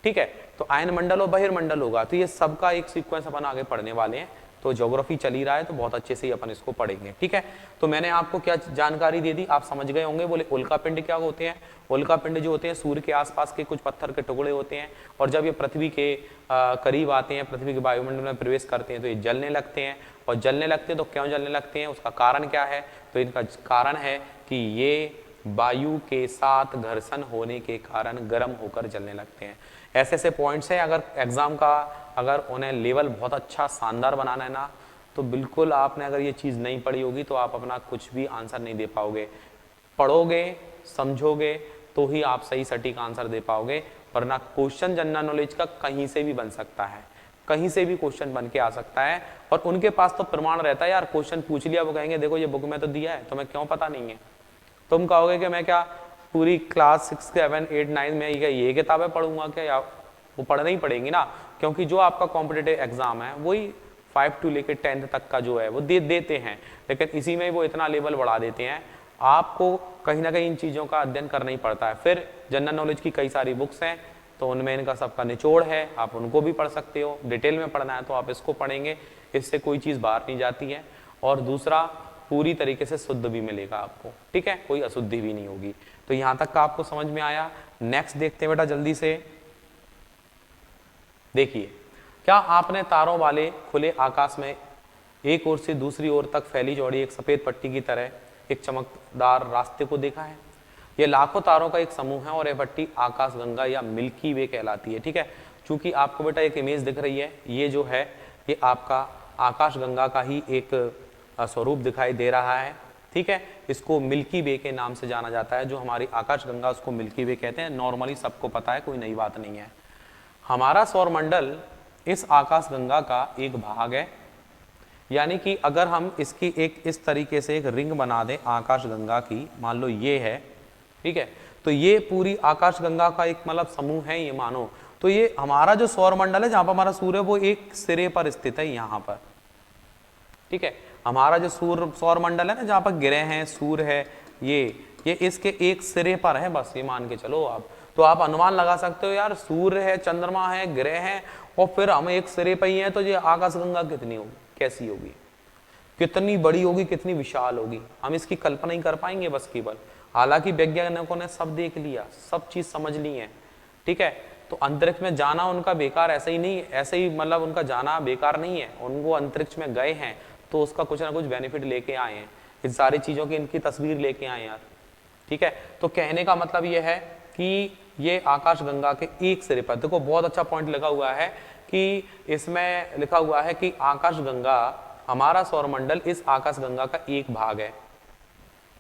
ठीक है। तो आयन मंडल और बहिर्मंडल होगा, तो ये सबका एक सीक्वेंस अपन आगे पढ़ने वाले हैं। तो ज्योग्राफी चल ही रहा है तो बहुत अच्छे से ही अपन इसको पढ़ेंगे, ठीक है। तो मैंने आपको क्या जानकारी दे दी, आप समझ गए होंगे। बोले उल्का पिंड क्या होते हैं? उल्का पिंड जो होते हैं सूर्य के आसपास के कुछ पत्थर के टुकड़े होते हैं, और जब ये पृथ्वी के करीब आते हैं, पृथ्वी के वायुमंडल में प्रवेश करते हैं तो ये जलने लगते हैं। और जलने लगते हैं तो क्यों जलने लगते हैं, उसका कारण क्या है? तो इनका कारण है कि ये वायु के साथ घर्षण होने के कारण गर्म होकर जलने लगते हैं। ऐसे ऐसे पॉइंट्स हैं, अगर एग्जाम का अगर उन्हें लेवल बहुत अच्छा शानदार बनाना है ना, तो बिल्कुल आपने अगर ये चीज़ नहीं पढ़ी होगी तो आप अपना कुछ भी आंसर नहीं दे पाओगे। पढ़ोगे, समझोगे तो ही आप सही सटीक आंसर दे पाओगे, वरना क्वेश्चन जनरल नॉलेज का कहीं से भी बन सकता है, कहीं से भी क्वेश्चन बन के आ सकता है। और उनके पास तो प्रमाण रहता है, यार क्वेश्चन पूछ लिया, वो कहेंगे देखो ये बुक में तो दिया है, तुम्हें क्यों पता नहीं है? तुम कहोगे कि मैं क्या पूरी क्लास 6, 7, 8, 9 में ये किताबें पढ़ूंगा क्या? या वो पढ़ना ही पड़ेंगी ना, क्योंकि जो आपका कॉम्पिटिटिव एग्जाम है वही 5 to लेकर 10th तक का जो है वो देते हैं, लेकिन इसी में वो इतना लेवल बढ़ा देते हैं। आपको कहीं ना कहीं इन चीज़ों का अध्ययन करना ही पड़ता है। फिर जनरल नॉलेज की कई सारी बुक्स हैं, तो उनमें इनका सबका निचोड़ है, आप उनको भी पढ़ सकते हो। डिटेल में पढ़ना है तो आप इसको पढ़ेंगे, इससे कोई चीज़ बाहर नहीं जाती है। और दूसरा, पूरी तरीके से शुद्ध भी मिलेगा आपको, ठीक है, कोई अशुद्धि भी नहीं होगी। तो यहाँ तक का आपको समझ में आया। नेक्स्ट देखते हैं बेटा जल्दी से। देखिए, क्या आपने तारों वाले खुले आकाश में एक ओर से दूसरी ओर तक फैली चौड़ी एक सफेद पट्टी की तरह एक चमकदार रास्ते को देखा है? ये लाखों तारों का एक समूह है और यह पट्टी आकाशगंगा या मिल्की वे कहलाती है, ठीक है। चूंकि आपको बेटा एक इमेज दिख रही है, ये जो है ये आपका आकाशगंगा का ही एक स्वरूप दिखाई दे रहा है, ठीक है। इसको मिल्की वे के नाम से जाना जाता है, जो हमारी आकाशगंगा उसको मिल्की वे कहते हैं। नॉर्मली सबको पता है, कोई नई बात नहीं है। हमारा सौरमंडल इस आकाशगंगा का एक भाग है, यानी कि अगर हम इसकी एक इस तरीके से एक रिंग बना दें आकाशगंगा की, मान लो ये है, ठीक है, तो ये पूरी आकाशगंगा का एक मतलब समूह है ये मानो। तो ये हमारा जो सौरमंडल है, जहां पर हमारा सूर्य, वो एक सिरे पर स्थित है यहाँ पर, ठीक है। हमारा जो सौरमंडल है ना, जहां पर ग्रह हैं, सूर्य है, ये इसके एक सिरे पर है, बस ये मान के चलो आप। तो आप अनुमान लगा सकते हो यार, सूर्य है, चंद्रमा है, ग्रह है, और फिर हम एक सिरे पर ही हैं, तो ये आकाशगंगा कितनी होगी, कैसी होगी, कितनी बड़ी होगी, कितनी विशाल होगी, हम इसकी कल्पना ही कर पाएंगे बस केवल। हालांकि वैज्ञानिकों ने सब देख लिया, सब चीज समझ ली है, ठीक है। तो अंतरिक्ष में जाना उनका बेकार ऐसे ही नहीं, ऐसे ही मतलब उनका जाना बेकार नहीं है, उनको अंतरिक्ष में गए हैं तो उसका कुछ ना कुछ बेनिफिट लेके आए हैं, इन सारी चीजों की इनकी तस्वीर लेके आए यार, ठीक है। तो कहने का मतलब यह है कि ये आकाश गंगा के एक सिरे पर, देखो बहुत अच्छा पॉइंट लगा हुआ है कि इसमें लिखा हुआ है कि आकाश गंगा, हमारा सौरमंडल इस आकाश गंगा का एक भाग है,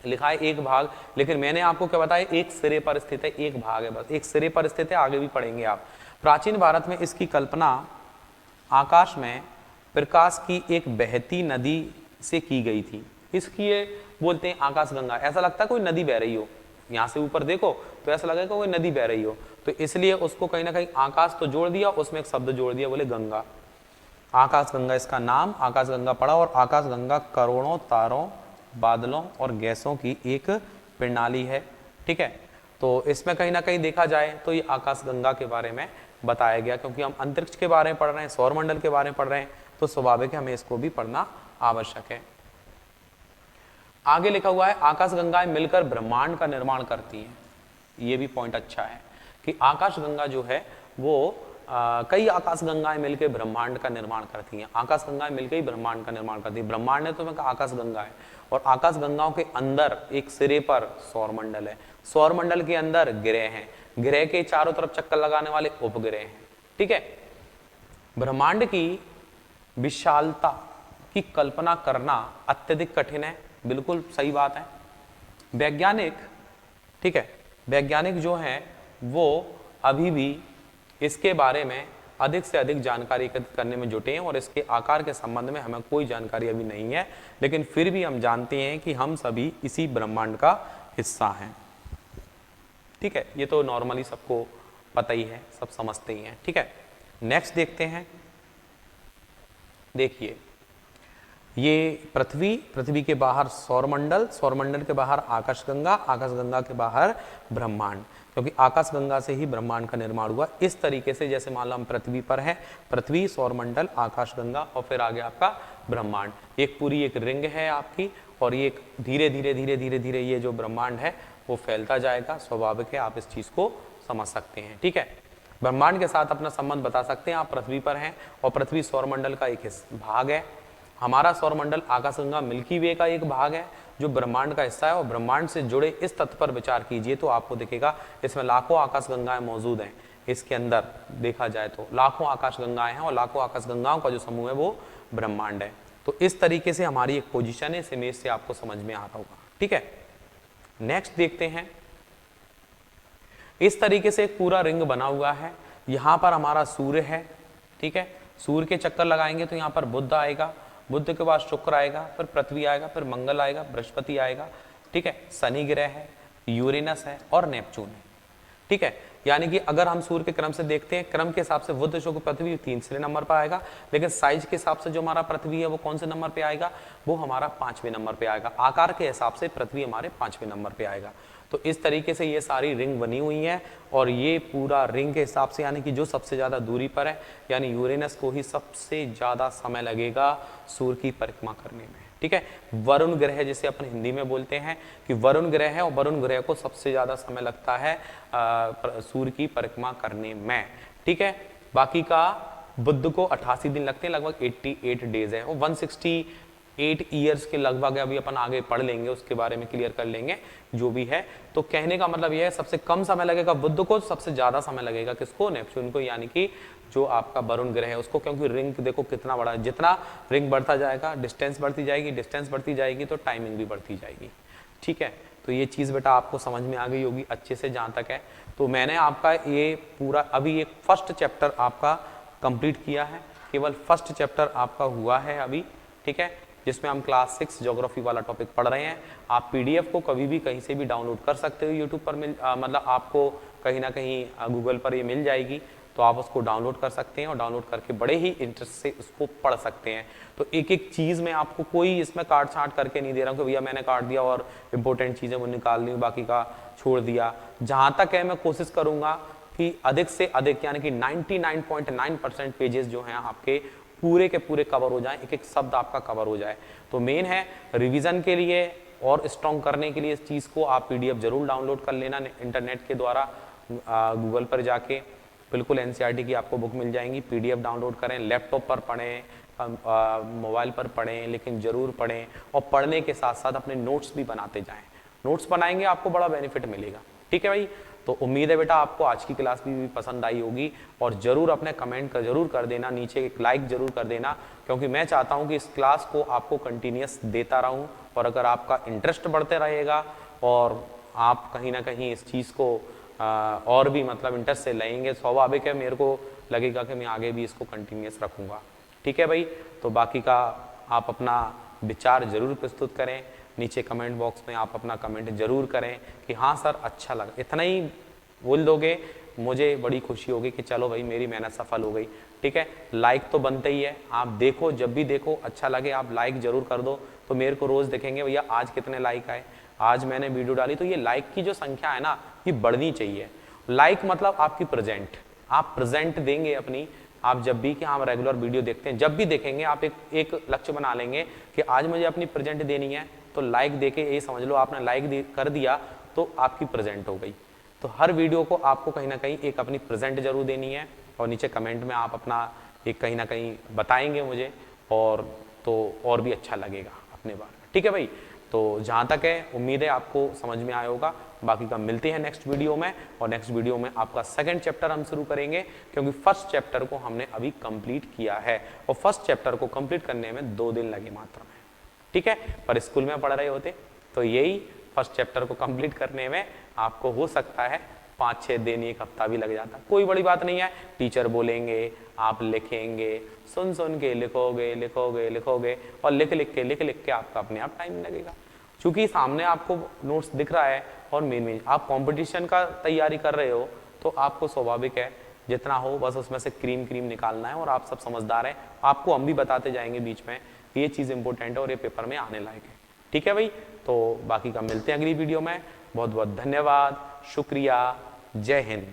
लिखा है एक भाग, लेकिन मैंने आपको क्या बताया, एक सिरे पर स्थित है, एक भाग है बस, एक सिरे पर स्थित है, आगे भी पढ़ेंगे आप। प्राचीन भारत में इसकी कल्पना आकाश में प्रकाश की एक बहती नदी से की गई थी, इसलिए बोलते हैं आकाश गंगा। ऐसा लगता है कोई नदी बह रही हो, यहां से ऊपर देखो तो ऐसा लगेगा कोई नदी बह रही हो, तो इसलिए उसको कहीं ना कहीं आकाश तो जोड़ दिया, उसमें एक शब्द जोड़ दिया, बोले गंगा, आकाश गंगा इसका नाम आकाश गंगा पड़ा। और आकाश गंगा करोड़ों तारों, बादलों और गैसों की एक प्रणाली है, ठीक है। तो इसमें कहीं ना कहीं देखा जाए तो ये आकाश गंगा के बारे में बताया गया, क्योंकि हम अंतरिक्ष के बारे में पढ़ रहे हैं, सौरमंडल के बारे में पढ़ रहे हैं, तो स्वाभाविक है हमें इसको भी पढ़ना आवश्यक है। आगे लिखा हुआ है आकाश गंगाएं मिलकर ब्रह्मांड का निर्माण करती हैं, ये भी पॉइंट अच्छा है कि आकाश गंगा जो है वो कई आकाश गंगाएं मिलकर ब्रह्मांड का निर्माण करती हैं, आकाश गंगाएं मिलकर ही ब्रह्मांड का निर्माण करती है। ब्रह्मांड है तो मैं आकाश गंगा है, और आकाश गंगाओं के अंदर एक सिरे पर सौरमंडल है, सौरमंडल के अंदर ग्रह हैं, ग्रह के चारों तरफ चक्कर लगाने वाले उपग्रह हैं, ठीक है। ब्रह्मांड की विशालता की कल्पना करना अत्यधिक कठिन है, बिल्कुल सही बात है। वैज्ञानिक, ठीक है, वैज्ञानिक जो हैं वो अभी भी इसके बारे में अधिक से अधिक जानकारी एकत्रित करने में जुटे हैं, और इसके आकार के संबंध में हमें कोई जानकारी अभी नहीं है, लेकिन फिर भी हम जानते हैं कि हम सभी इसी ब्रह्मांड का हिस्सा हैं, ठीक है। ये तो नॉर्मली सबको पता ही है, सब समझते ही हैं, ठीक है। नेक्स्ट देखते हैं, देखिए ये पृथ्वी, पृथ्वी के बाहर सौरमंडल, सौरमंडल के बाहर आकाशगंगा, आकाशगंगा के बाहर ब्रह्मांड, क्योंकि आकाशगंगा से ही ब्रह्मांड का निर्माण हुआ। इस तरीके से जैसे मान लो हम पृथ्वी पर हैं, पृथ्वी, सौरमंडल, आकाशगंगा और फिर आगे आपका ब्रह्मांड, एक पूरी एक रिंग है आपकी, और ये धीरे धीरे धीरे धीरे धीरे ये जो ब्रह्मांड है वो फैलता जाएगा, स्वाभाविक है, आप इस चीज को समझ सकते हैं, ठीक है। ब्रह्मांड के साथ अपना संबंध बता सकते हैं, आप पृथ्वी पर हैं और पृथ्वी सौरमंडल का एक भाग है, हमारा सौरमंडल आकाशगंगा मिल्की वे का एक भाग है जो ब्रह्मांड का हिस्सा है। और ब्रह्मांड से जुड़े इस तथ्य पर विचार कीजिए तो आपको दिखेगा इसमें लाखों आकाशगंगाएं मौजूद हैं, इसके अंदर देखा जाए तो लाखों आकाशगंगाएं हैं, और लाखों आकाशगंगाओं का जो समूह है वो ब्रह्मांड है। तो इस तरीके से हमारी एक पोजीशन है, इस इमेज से आपको समझ में आ रहा होगा, ठीक है। नेक्स्ट देखते हैं, इस तरीके से एक पूरा रिंग बना हुआ है, यहां पर हमारा सूर्य है, ठीक है। सूर्य के चक्कर लगाएंगे तो यहाँ पर बुध आएगा, बुध के बाद शुक्र आएगा, फिर पृथ्वी आएगा, फिर मंगल आएगा, बृहस्पति आएगा, ठीक है, शनि ग्रह है, यूरेनस है और नेपच्यून है, ठीक है। यानी कि अगर हम सूर्य के क्रम से देखते हैं, क्रम के हिसाब से बुध, शुक्र, पृथ्वी तीसरे नंबर पर आएगा, लेकिन साइज के हिसाब से जो हमारा पृथ्वी है वो कौन से नंबर पे आएगा, वो हमारा 5वें नंबर पे आएगा। आकार के हिसाब से पृथ्वी हमारे 5वें नंबर पे आएगा। तो इस तरीके से ये सारी रिंग बनी हुई है, और ये पूरा रिंग के हिसाब से यानी कि जो सबसे ज्यादा दूरी पर है, यानी यूरेनस को ही सबसे ज्यादा समय लगेगा सूर्य की परिक्रमा करने में, ठीक है। वरुण ग्रह जिसे अपन हिंदी में बोलते हैं कि वरुण ग्रह है, और वरुण ग्रह को सबसे ज्यादा समय लगता है सूर्य की परिक्रमा करने में, ठीक है। बाकी का बुध को 88 दिन लगते हैं, लगभग 88 डेज है, और 168 ईयर्स के लगभग, अभी अपन आगे पढ़ लेंगे उसके बारे में, क्लियर कर लेंगे जो भी है। तो कहने का मतलब यह है सबसे कम समय लगेगा बुध को, सबसे ज्यादा समय लगेगा किसको, नेपच्यून को, यानी कि जो आपका वरुण ग्रह है उसको, क्योंकि रिंग देखो कितना बड़ा है, जितना रिंग बढ़ता जाएगा डिस्टेंस बढ़ती जाएगी, डिस्टेंस बढ़ती जाएगी तो टाइमिंग भी बढ़ती जाएगी, ठीक है। तो ये चीज बेटा आपको समझ में आ गई होगी अच्छे से, जहां तक है। तो मैंने आपका ये पूरा अभी एक फर्स्ट चैप्टर आपका कंप्लीट किया है, केवल फर्स्ट चैप्टर आपका हुआ है अभी, ठीक है, जिसमें हम क्लास 6 ज्योग्राफी वाला टॉपिक पढ़ रहे हैं। आप पीडीएफ को कभी भी कहीं से भी डाउनलोड कर सकते हो, यूट्यूब पर मतलब आपको कहीं ना कहीं गूगल पर ये मिल जाएगी, तो आप उसको डाउनलोड कर सकते हैं, और डाउनलोड करके बड़े ही इंटरेस्ट से उसको पढ़ सकते हैं। तो एक एक चीज़ में आपको कोई इसमें काट छांट करके नहीं दे रहा हूँ कि भैया मैंने काट दिया और इंपॉर्टेंट चीज़ें वो निकाल ली, बाकी का छोड़ दिया। जहाँ तक है मैं कोशिश करूँगा कि अधिक से अधिक, यानी कि 99.9% पेजेस जो हैं आपके पूरे के पूरे कवर हो जाएं, एक एक शब्द आपका कवर हो जाए। तो मेन है रिवीजन के लिए और स्ट्रॉन्ग करने के लिए इस चीज़ को आप पीडीएफ जरूर डाउनलोड कर लेना इंटरनेट के द्वारा, गूगल पर जाके बिल्कुल एनसीईआरटी की आपको बुक मिल जाएंगी, पीडीएफ डाउनलोड करें, लैपटॉप पर पढ़ें, मोबाइल पर पढ़ें, लेकिन ज़रूर पढ़ें, और पढ़ने के साथ साथ अपने नोट्स भी बनाते जाएं। नोट्स बनाएंगे आपको बड़ा बेनिफिट मिलेगा, ठीक है भाई। तो उम्मीद है बेटा आपको आज की क्लास भी पसंद आई होगी, और जरूर अपने कमेंट का जरूर कर देना, नीचे एक लाइक जरूर कर देना, क्योंकि मैं चाहता हूं कि इस क्लास को आपको कंटिन्यूस देता रहूं। और अगर आपका इंटरेस्ट बढ़ते रहेगा और आप कहीं ना कहीं इस चीज़ को और भी मतलब इंटरेस्ट से लेंगे, स्वाभाविक है मेरे को लगेगा कि मैं आगे भी इसको कंटिन्यूस रखूँगा। ठीक है भाई, तो बाकी का आप अपना विचार जरूर प्रस्तुत करें, नीचे कमेंट बॉक्स में आप अपना कमेंट जरूर करें कि हाँ सर अच्छा लगा। इतना ही बोल दोगे मुझे बड़ी खुशी होगी कि चलो भाई मेरी मेहनत सफल हो गई। ठीक है, लाइक तो बनते ही है, आप देखो जब भी देखो अच्छा लगे आप लाइक जरूर कर दो, तो मेरे को रोज देखेंगे भैया आज कितने लाइक आए, आज मैंने वीडियो डाली। तो ये लाइक की जो संख्या है ना ये बढ़नी चाहिए। लाइक मतलब आपकी प्रेजेंट, आप प्रेजेंट देंगे अपनी, आप जब भी कि हम रेगुलर वीडियो देखते हैं, जब भी देखेंगे आप एक लक्ष्य बना लेंगे कि आज मुझे अपनी प्रेजेंट देनी है, तो लाइक देके ये समझ लो आपने लाइक कर दिया तो आपकी प्रेजेंट हो गई। तो हर वीडियो को आपको कहीं ना कहीं एक अपनी प्रेजेंट जरूर देनी है, और नीचे कमेंट में आप अपना एक कहीं ना कहीं बताएंगे मुझे, और तो और भी अच्छा लगेगा अपने बारे में। ठीक है भाई, तो जहाँ तक है उम्मीद है आपको समझ में आया होगा। बाकी का मिलते हैं नेक्स्ट वीडियो में, और नेक्स्ट वीडियो में आपका सेकंड चैप्टर हम शुरू करेंगे, क्योंकि फर्स्ट चैप्टर को हमने अभी कंप्लीट किया है, और फर्स्ट चैप्टर को कंप्लीट करने में 2 दिन लगे मात्र में। ठीक है, पर स्कूल में पढ़ रहे होते तो यही फर्स्ट चैप्टर को कंप्लीट करने में आपको हो सकता है 5-6 दिन, 1 हफ्ता भी लग जाता, कोई बड़ी बात नहीं है। टीचर बोलेंगे, आप लिखेंगे, सुन सुन के लिखोगे लिखोगे लिखोगे, और लिख लिख के आपका अपने आप टाइम लगेगा। चूंकि सामने आपको नोट्स दिख रहा है, और मेन आप कंपटीशन का तैयारी कर रहे हो, तो आपको स्वाभाविक है जितना हो बस उसमें से क्रीम निकालना है, और आप सब समझदार हैं, आपको हम भी बताते जाएंगे बीच में ये चीज़ इंपॉर्टेंट है और ये पेपर में आने लायक है। ठीक है भाई, तो बाकी का मिलते हैं अगली वीडियो में। बहुत बहुत धन्यवाद, शुक्रिया, जय हिंद।